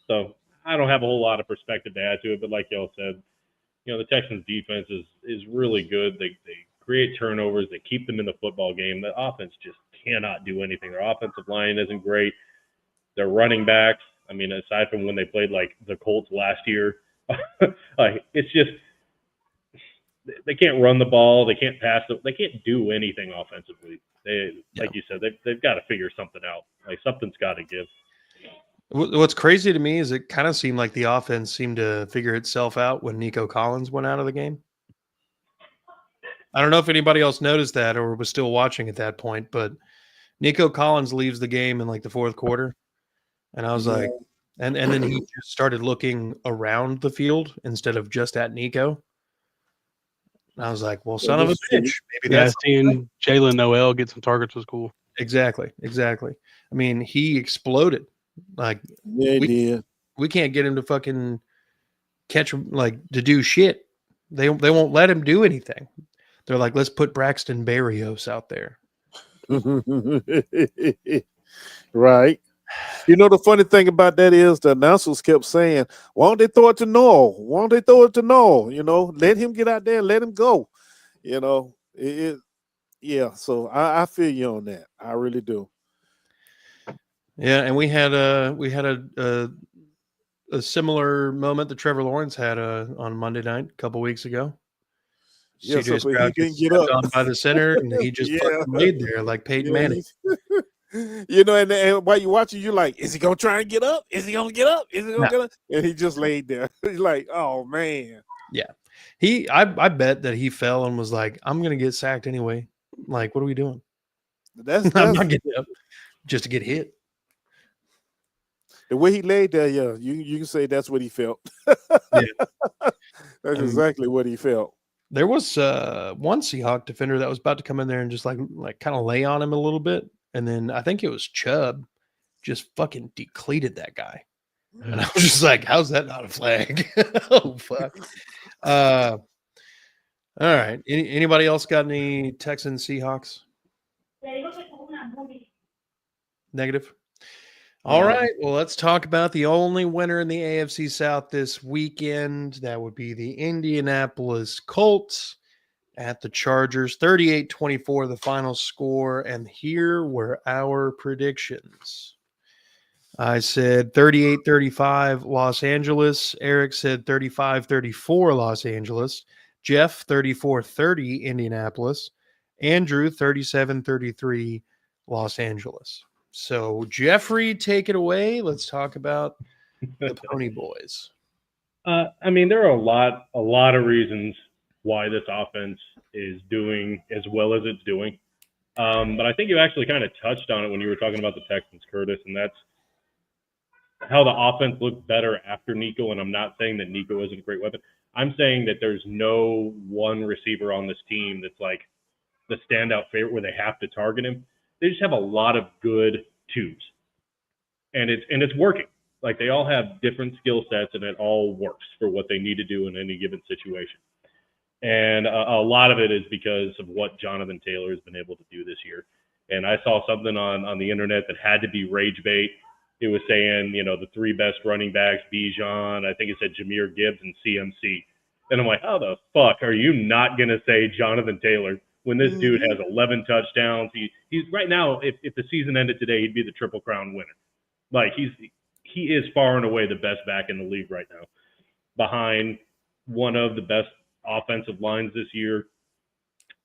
so I don't have a whole lot of perspective to add to it. But like y'all said, you know, the Texans defense is really good. They create turnovers. They keep them in the football game. The offense just cannot do anything. Their offensive line isn't great. Their running backs, I mean, aside from when they played like the Colts last year, like it's just they can't run the ball. They can't pass it. They can't do anything offensively. Like you said, they've got to figure something out. Like something's got to give. What's crazy to me is it kind of seemed like the offense seemed to figure itself out when Nico Collins went out of the game. I don't know if anybody else noticed that or was still watching at that point, but Nico Collins leaves the game in like the fourth quarter. And I was like, and then he just started looking around the field instead of just at Nico. And I was like, well, son of a bitch. Maybe that's seeing Jalen Noel get some targets was cool. Exactly. I mean, he exploded. Like, did. We can't get him to fucking catch him, like, to do shit. They won't let him do anything. They're like, let's put Braxton Berrios out there. Right. You know, the funny thing about that is the announcers kept saying, why don't they throw it to Noel? Why don't they throw it to Noel? You know, let him get out there and let him go. You know, yeah. So I feel you on that. I really do. Yeah, and we had a similar moment that Trevor Lawrence had on Monday night a couple weeks ago. Yeah, CJ so he Stroud didn't gets get up on by the center, and he just fucking laid there like Peyton Manning. You know, and while you're watching, you're like, is he gonna try and get up? Is he gonna get up? Is he gonna get up? And he just laid there. He's like, oh man. Yeah. I bet that he fell and was like, I'm gonna get sacked anyway. Like, what are we doing? That's I'm not getting up just to get hit. The way he laid there, yeah, you can say that's what he felt. Yeah. That's exactly what he felt. There was one Seahawk defender that was about to come in there and just like kind of lay on him a little bit. And then I think it was Chubb just fucking decleated that guy. And I was just like, how's that not a flag? Oh, fuck. All right. Anybody else got any Texans Seahawks? Negative. All right. Well, let's talk about the only winner in the AFC South this weekend. That would be the Indianapolis Colts at the Chargers. 38-24, the final score. And here were our predictions. I said 38-35 Los Angeles. Eric said 35-34 Los Angeles. Jeff 34-30 Indianapolis. Andrew 37-33 Los Angeles. So Jeffrey, take it away. Let's talk about the Pony Boys. I mean, there are a lot of reasons why this offense is doing as well as it's doing. But I think you actually kind of touched on it when you were talking about the Texans, Curtis, and that's how the offense looked better after Nico. And I'm not saying that Nico isn't a great weapon. I'm saying that there's no one receiver on this team that's like the standout favorite where they have to target him. They just have a lot of good twos, and it's working. Like, they all have different skill sets, and it all works for what they need to do in any given situation. And a lot of it is because of what Jonathan Taylor has been able to do this year. And I saw something on the internet that had to be rage bait. It was saying, the three best running backs, Bijan, I think it said Jahmyr Gibbs and CMC. And I'm like, how the fuck are you not going to say Jonathan Taylor when this dude has 11 touchdowns? He's right now, if the season ended today, he'd be the Triple Crown winner. Like, he is far and away the best back in the league right now, behind one of the best offensive lines this year.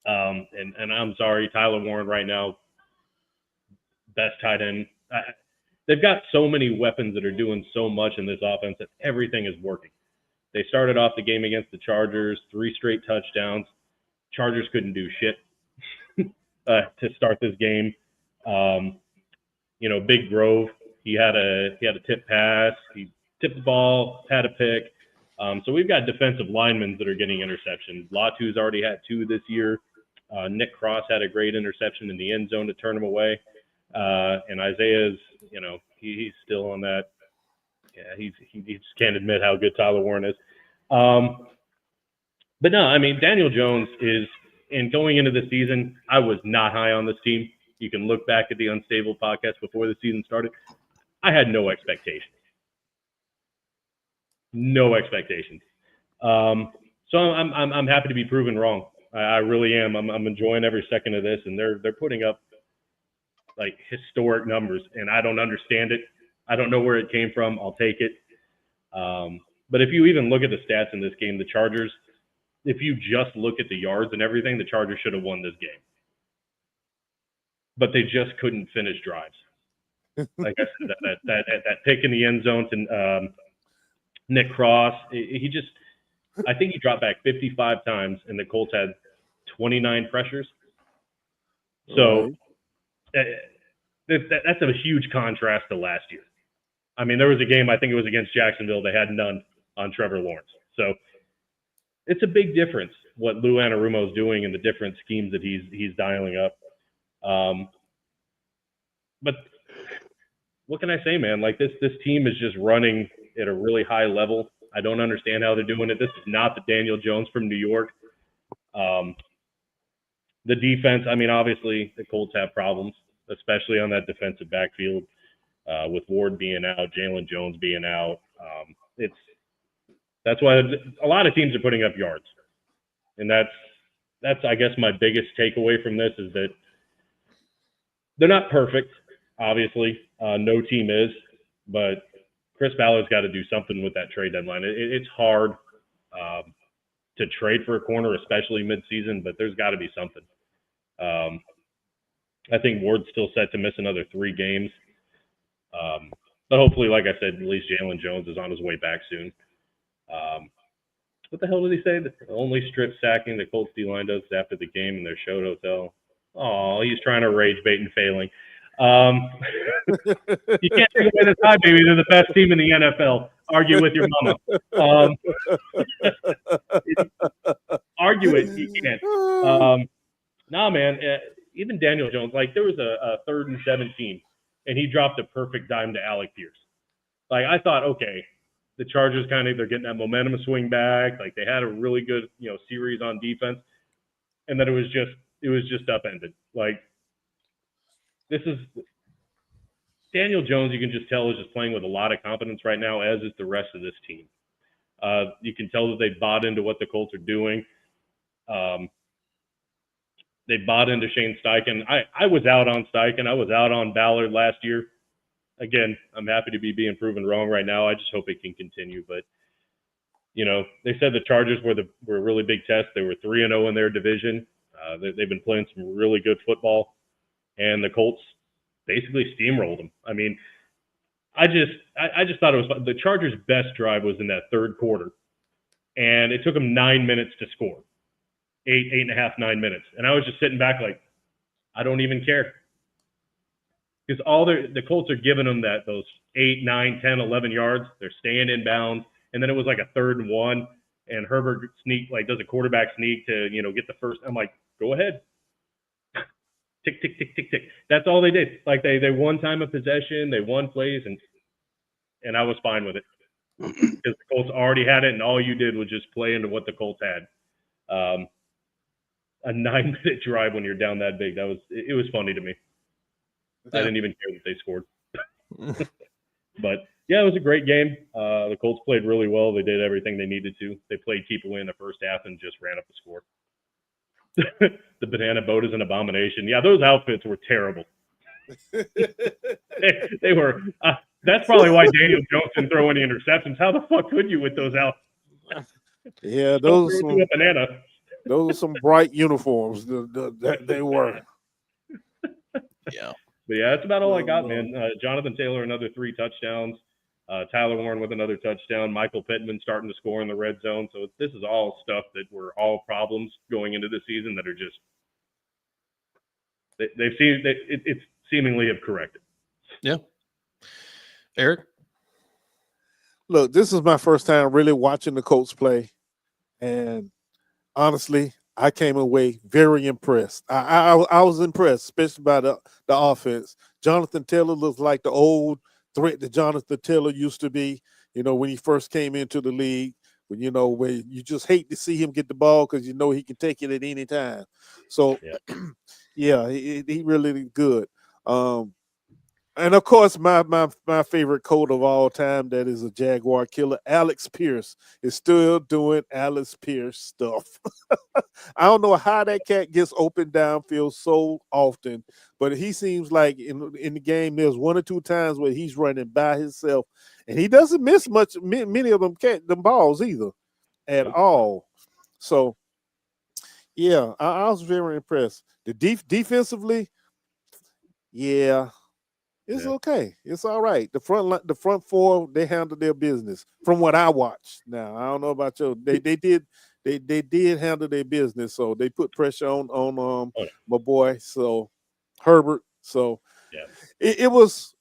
And I'm sorry, Tyler Warren right now, best tight end. They've got so many weapons that are doing so much in this offense that everything is working. They started off the game against the Chargers, 3 straight touchdowns. Chargers couldn't do shit to start this game. Big Grove, he had a tip pass. He tipped the ball, had a pick. So we've got defensive linemen that are getting interceptions. Latu's already had 2 this year. Nick Cross had a great interception in the end zone to turn him away. And Isaiah's, he's still on that. Yeah, he just can't admit how good Tyler Warren is. But no, I mean, Daniel Jones is, and going into the season, I was not high on this team. You can look back at the Unstable podcast before the season started. I had no expectations. No expectations. So I'm happy to be proven wrong. I really am. I'm enjoying every second of this, and they're putting up like historic numbers, and I don't understand it. I don't know where it came from. I'll take it. But if you even look at the stats in this game, the Chargers, if you just look at the yards and everything, the Chargers should have won this game. But they just couldn't finish drives. Like I said, that pick in the end zone to Nick Cross, I think he dropped back 55 times, and the Colts had 29 pressures. So that's a huge contrast to last year. I mean, there was a game, I think it was against Jacksonville, they had none on Trevor Lawrence. So it's a big difference what Lou Anarumo is doing and the different schemes that he's dialing up. But what can I say, man? Like, this team is just running at a really high level. I don't understand how they're doing it. This is not the Daniel Jones from New York. The defense, I mean, obviously the Colts have problems, especially on that defensive backfield with Ward being out, Jalen Jones being out. That's why a lot of teams are putting up yards. And that's I guess, my biggest takeaway from this is that they're not perfect, obviously. No team is. But Chris Ballard's got to do something with that trade deadline. It's hard to trade for a corner, especially midseason, but there's got to be something. I think Ward's still set to miss another 3 games. But hopefully, like I said, at least Jalen Jones is on his way back soon. What the hell did he say? The only strip sacking the Colts D-line does after the game in their show hotel. Oh, he's trying to rage bait and failing. You can't take away the tie, baby. They're the best team in the NFL. Argue with your mama. Argue it. You can't. Nah, man. Even Daniel Jones, like, there was a 3rd and 17, and he dropped a perfect dime to Alec Pierce. Like, I thought, okay, the Chargers they're getting that momentum swing back. Like, they had a really good, series on defense, and then it was just upended. Like, this is Daniel Jones. You can just tell is just playing with a lot of confidence right now, as is the rest of this team. You can tell that they bought into what the Colts are doing. They bought into Shane Steichen. I was out on Steichen. I was out on Ballard last year. Again, I'm happy to be being proven wrong right now. I just hope it can continue. But, you know, they said the Chargers were a really big test. They were 3-0 in their division. They've been playing some really good football. And the Colts basically steamrolled them. I mean, I just thought it was fun. The Chargers' best drive was in that third quarter. And it took them 9 minutes to score. 8.5, 9 minutes. And I was just sitting back like, I don't even care. Because the Colts are giving them those 8, 9, 10, 11 yards. They're staying in bounds. And then it was like a 3rd and 1. And Herbert does a quarterback sneak to, get the first. I'm like, go ahead. Tick, tick, tick, tick, tick. That's all they did. Like they won time of possession. They won plays. And I was fine with it. Because the Colts already had it. And all you did was just play into what the Colts had. A 9-minute drive when you're down that big. It was funny to me. Yeah. I didn't even care that they scored. But yeah, it was a great game. The Colts played really well. They did everything they needed to. They played keep away in the first half and just ran up the score. The banana boat is an abomination. Yeah, those outfits were terrible. they were. That's probably why Daniel Jones didn't throw any interceptions. How the fuck could you with those outfits? Yeah, those a banana. Those are some bright uniforms. They were. Yeah. But yeah, that's about all I got, man. Jonathan Taylor, another 3 touchdowns. Tyler Warren with another touchdown. Michael Pittman starting to score in the red zone. So this is all stuff that were all problems going into the season that are just it's seemingly have corrected. Yeah. Eric? Look, this is my first time really watching the Colts play. And honestly, I came away very impressed. I was impressed, especially by the offense. Jonathan Taylor looks like the old threat that Jonathan Taylor used to be, when he first came into the league, where you just hate to see him get the ball because he can take it at any time. So, yeah, he really good. And of course, my favorite Colt of all time, that is a Jaguar killer, Alex Pierce, is still doing Alex Pierce stuff. I don't know how that cat gets open downfield so often, but he seems like in the game there's 1 or 2 times where he's running by himself, and he doesn't miss many of them balls either at all. So, yeah, I was very impressed. The defensively, yeah. It's okay. It's all right. The front 4, they handled their business from what I watched. Now, I don't know about you. They did handle their business. So they put pressure on my boy, so Herbert. So it was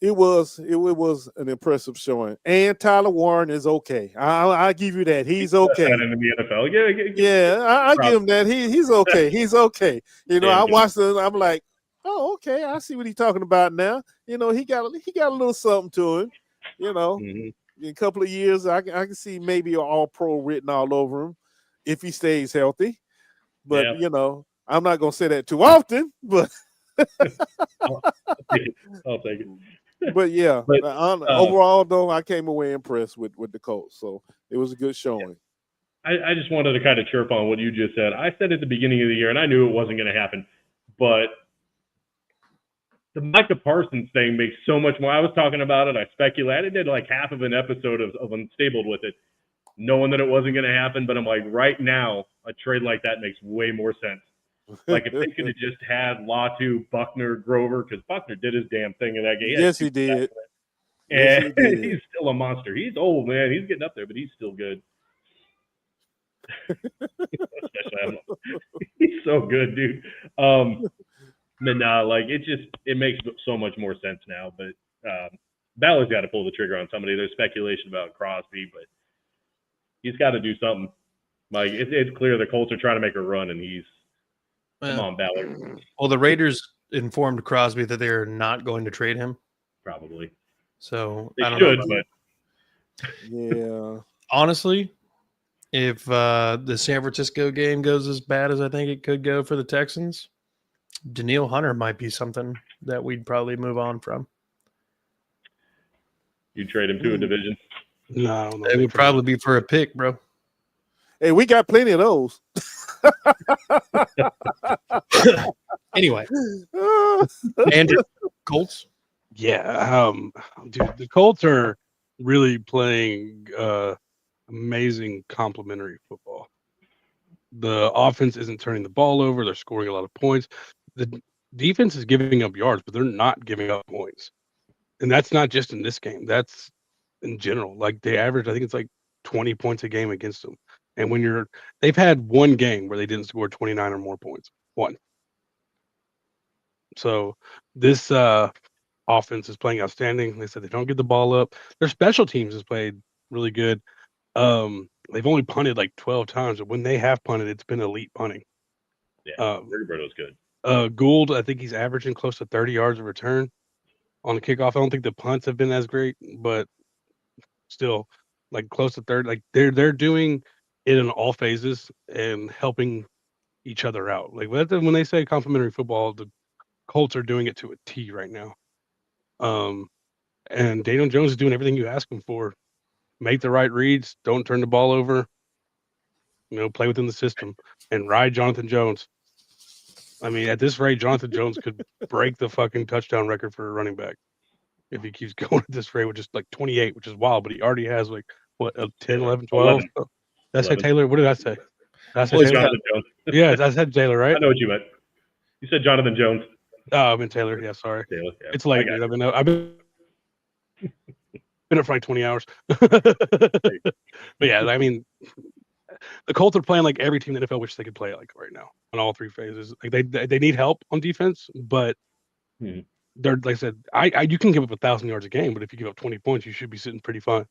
an impressive showing. And Tyler Warren is okay. I'll give you that. He's okay. In the NFL. Yeah, I give him that. He's okay. He's okay. I watched it. I'm like, oh, okay. I see what he's talking about now. He got a little something to him. In a couple of years, I can see maybe an all-pro written all over him if he stays healthy. But I'm not gonna say that too often. But I'll take it. But yeah, overall though, I came away impressed with the Colts. So it was a good showing. I just wanted to kind of chirp on what you just said. I said at the beginning of the year, and I knew it wasn't going to happen, but the Micah Parsons thing makes so much more. I was talking about it. I speculated. I did like half of an episode of Unstable with it, knowing that it wasn't going to happen. But I'm like, right now, a trade like that makes way more sense. Like if they could have just had Latu, Buckner, Grover, because Buckner did his damn thing in that game. Yes, he did. And he's still a monster. He's old, man. He's getting up there, but he's still good. He's so good, dude. But nah, like it makes so much more sense now. But Ballard's got to pull the trigger on somebody. There's speculation about Crosby, but he's got to do something. Like it's clear the Colts are trying to make a run, and come on, Ballard. Well, the Raiders informed Crosby that they're not going to trade him. Probably. So they I don't should, know. But yeah. Honestly, if the San Francisco game goes as bad as I think it could go for the Texans, Danielle Hunter might be something. that we'd probably move on from. You trade him to a division. No, I don't know. It would probably be for a pick, bro. Hey, we got plenty of those. Anyway, Andrew, Colts. Yeah, dude, the Colts are really playing amazing complementary football. The offense isn't turning the ball over; they're scoring a lot of points. The defense is giving up yards, but they're not giving up points. And that's not just in this game; that's in general. Like they average, I think it's like 20 points a game against them. And when they've had one game where they didn't score 29 or more points. One. So this offense is playing outstanding. They said they don't get the ball up. Their special teams has played really good. They've only punted like 12 times, but when they have punted, it's been elite punting. Yeah, Roberto's good. Gould, I think he's averaging close to 30 yards of return on the kickoff. I don't think the punts have been as great, but still, like close to 30. Like they're doing it in all phases and helping each other out. Like when they say complementary football, the Colts are doing it to a T right now. And Daniel Jones is doing everything you ask him for. Make the right reads, don't turn the ball over, play within the system, and ride Jonathan Jones. I mean, at this rate, Jonathan Jones could break the fucking touchdown record for a running back if he keeps going at this rate, which is like 28, which is wild, but he already has like, what, 10, 11, 12? 11. Did I say Taylor? What did I say? Did I say Well, Taylor? Jonathan Jones. Yeah, I said Taylor, right? I know what you meant. You said Jonathan Jones. Oh, I meant Taylor. Yeah, sorry. Taylor, yeah. It's late, dude. I've been up for like 20 hours. But yeah, I mean, the Colts are playing like every team in the NFL wishes they could play like right now on all three phases. Like they need help on defense, but they're, like I said, you can give up 1,000 yards a game, but if you give up 20 points, you should be sitting pretty fine.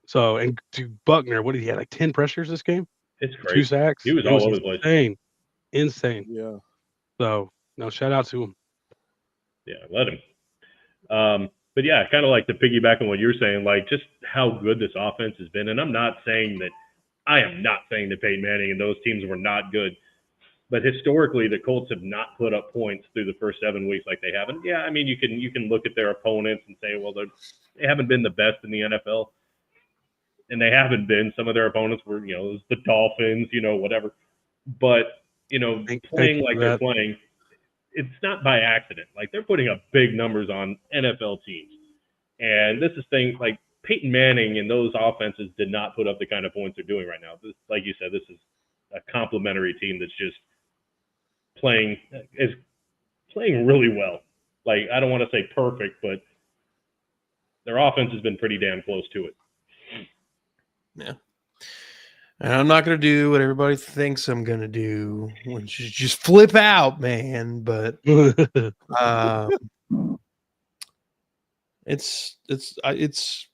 So, and to Buckner, what did he have, like 10 pressures this game? It's crazy. 2 sacks. He was all over the place. Insane. Yeah. So, no, shout out to him. Yeah, let him. But yeah, kind of like to piggyback on what you're saying, like just how good this offense has been. And I am not saying that Peyton Manning and those teams were not good. But historically, the Colts have not put up points through the first 7 weeks like they haven't. Yeah, I mean, you can look at their opponents and say, well, they haven't been the best in the NFL. And they haven't been. Some of their opponents were, the Dolphins, whatever. But, playing like they're playing, it's not by accident. Like, they're putting up big numbers on NFL teams. And this is things like Peyton Manning and those offenses did not put up the kind of points they're doing right now. This, like you said, this is a complimentary team that's just playing really well. Like, I don't want to say perfect, but their offense has been pretty damn close to it. Yeah. And I'm not going to do what everybody thinks I'm going to do, which is just flip out, man. But it's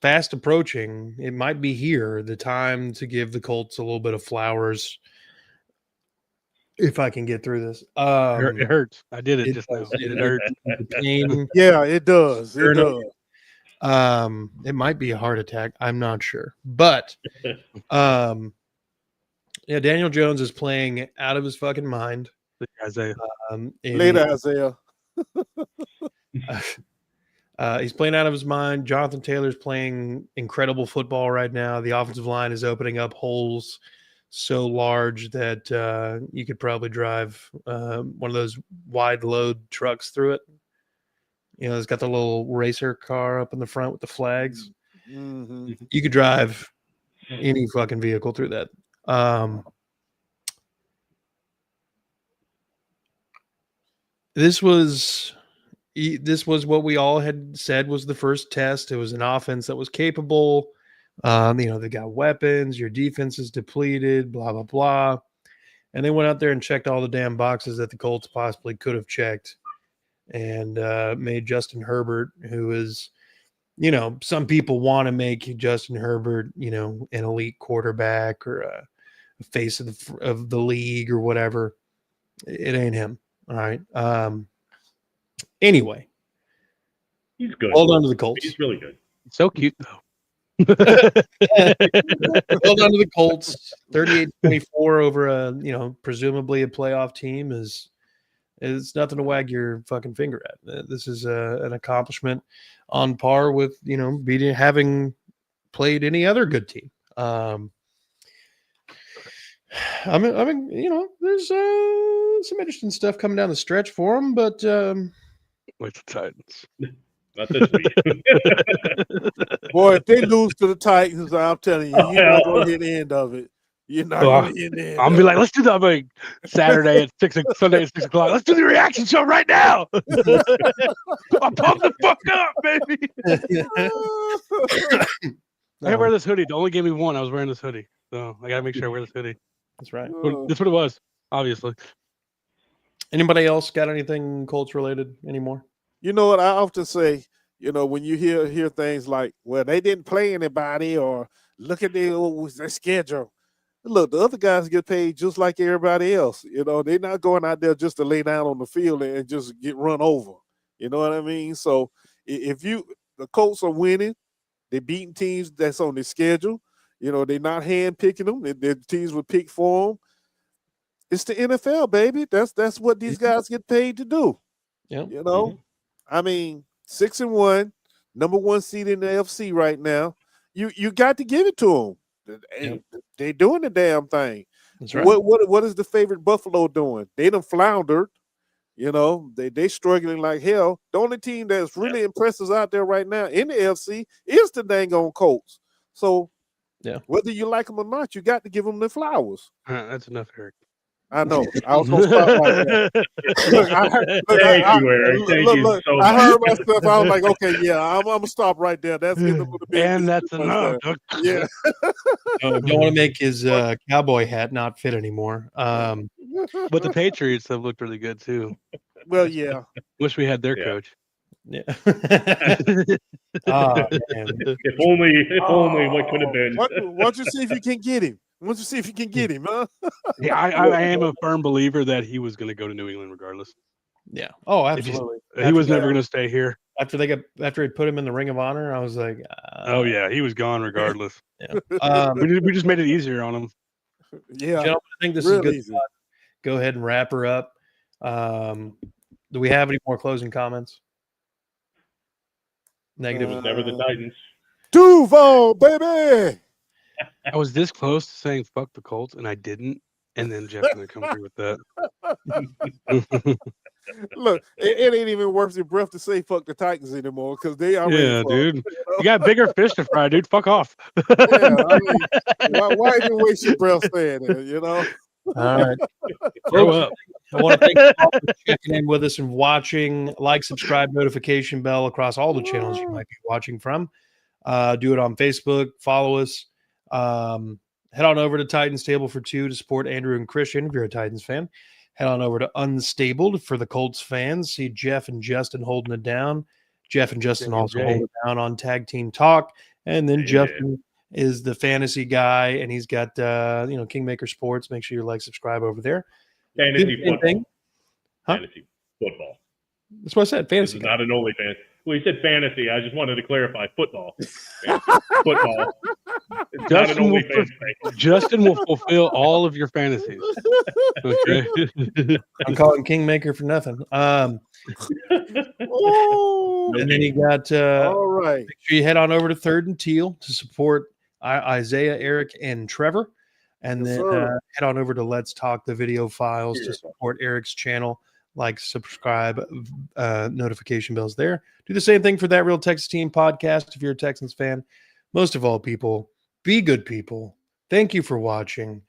fast approaching. It might be here, the time to give the Colts a little bit of flowers. If I can get through this, it hurts. I did it just now. It hurts. The pain. Yeah, it does. It does. It might be a heart attack. I'm not sure, but yeah, Daniel Jones is playing out of his fucking mind. Isaiah. Later, Isaiah. He's playing out of his mind. Jonathan Taylor's playing incredible football right now. The offensive line is opening up holes so large that you could probably drive one of those wide load trucks through it. It's got the little racer car up in the front with the flags. Mm-hmm. You could drive any fucking vehicle through that. This was what we all had said was the first test. It was an offense that was capable. They got weapons. Your defense is depleted. Blah blah blah. And they went out there and checked all the damn boxes that the Colts possibly could have checked, and made Justin Herbert, who is, some people want to make Justin Herbert, an elite quarterback or a face of the league or whatever. It ain't him. All right. Anyway, he's good. Hold on to the Colts. He's really good. So cute though. Hold on to the Colts. 38-24 over a presumably a playoff team is It's nothing to wag your fucking finger at. This is an accomplishment on par with, having played any other good team. There's some interesting stuff coming down the stretch for them, but With the Titans. Not this week. Boy, if they lose to the Titans, I'm telling you, you're not going to hear the end of it. You're not going to hear the end. I'm be like, let's do that like Saturday at Sunday at 6 o'clock. Let's do the reaction show right now. I'll pump the fuck up, baby. I gotta wear this hoodie. They only gave me one. I was wearing this hoodie, so I gotta make sure I wear this hoodie. That's right. That's what it was, obviously. Anybody else got anything Colts related anymore? You know what I often say, when you hear things like, well, they didn't play anybody, or look at their schedule. Look, the other guys get paid just like everybody else. They're not going out there just to lay down on the field and just get run over. You know what I mean? So if the Colts are winning, they're beating teams that's on their schedule. They're not hand picking them. Their teams were picked for them. It's the NFL, baby. That's what these guys get paid to do. Yeah. I mean, 6-1, number 1 seed in the FC right now. You got to give it to them. They're doing the damn thing. That's right. What is the favorite Buffalo doing? They done floundered. They struggling like hell. The only team that's really impressive out there right now in the FC is the dang on Colts. So, whether you like them or not, you got to give them the flowers. That's enough, Eric. I know. I was gonna stop right there. Look, I heard myself. I was like, okay, yeah, I'm gonna stop right there. That's getting a little bit. And that's enough. Yeah. Don't want to make his cowboy hat not fit anymore. But the Patriots have looked really good too. Well, yeah. Wish we had their coach. Yeah. Man. If only what could have been. Why don't you see if you can get him? Once you see if you can get him, huh? Yeah, I am a firm believer that he was going to go to New England regardless. Yeah. Oh, absolutely. He was never going to stay here. After he put him in the Ring of Honor, I was like, oh yeah, he was gone regardless. Yeah. We just made it easier on him. Yeah. Gentlemen, I think this is good. Easy. Go ahead and wrap her up. Do we have any more closing comments? Negative. Never the Titans. Duval, baby. I was this close to saying fuck the Colts, and I didn't. And then Jeff's gonna come through with that. Look, it ain't even worth your breath to say fuck the Titans anymore because they are. Yeah, dude. You got bigger fish to fry, dude. Fuck off. Yeah, I mean, why even waste your breath saying it? All right. I want to thank you all for checking in with us and watching. Like, subscribe, notification bell across all the channels you might be watching from. Do it on Facebook. Follow us. Head on over to Titans Table for Two to support Andrew and Christian if you're a Titans fan. Head on over to Unstabled for the Colts fans. See Jeff and Justin holding it down. Jeff and Justin also hold it down on Tag Team Talk. And then Justin is the fantasy guy, and he's got Kingmaker Sports. Make sure you subscribe over there. Fantasy football. Huh? Fantasy football. That's what I said. Fantasy. This is not an only fantasy. Well, you said fantasy. I just wanted to clarify football. Football. Justin will fulfill all of your fantasies. Okay. I'm calling Kingmaker for nothing. And then you got all right. Make sure you head on over to Third and Teal to support Isaiah, Eric, and Trevor. And then head on over to Let's Talk the Video Files to support Eric's channel. Like, subscribe, notification bells there. Do the same thing for That Real Texas Team podcast if you're a Texans fan. Most of all, people, be good people. Thank you for watching.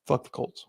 Fuck the Colts.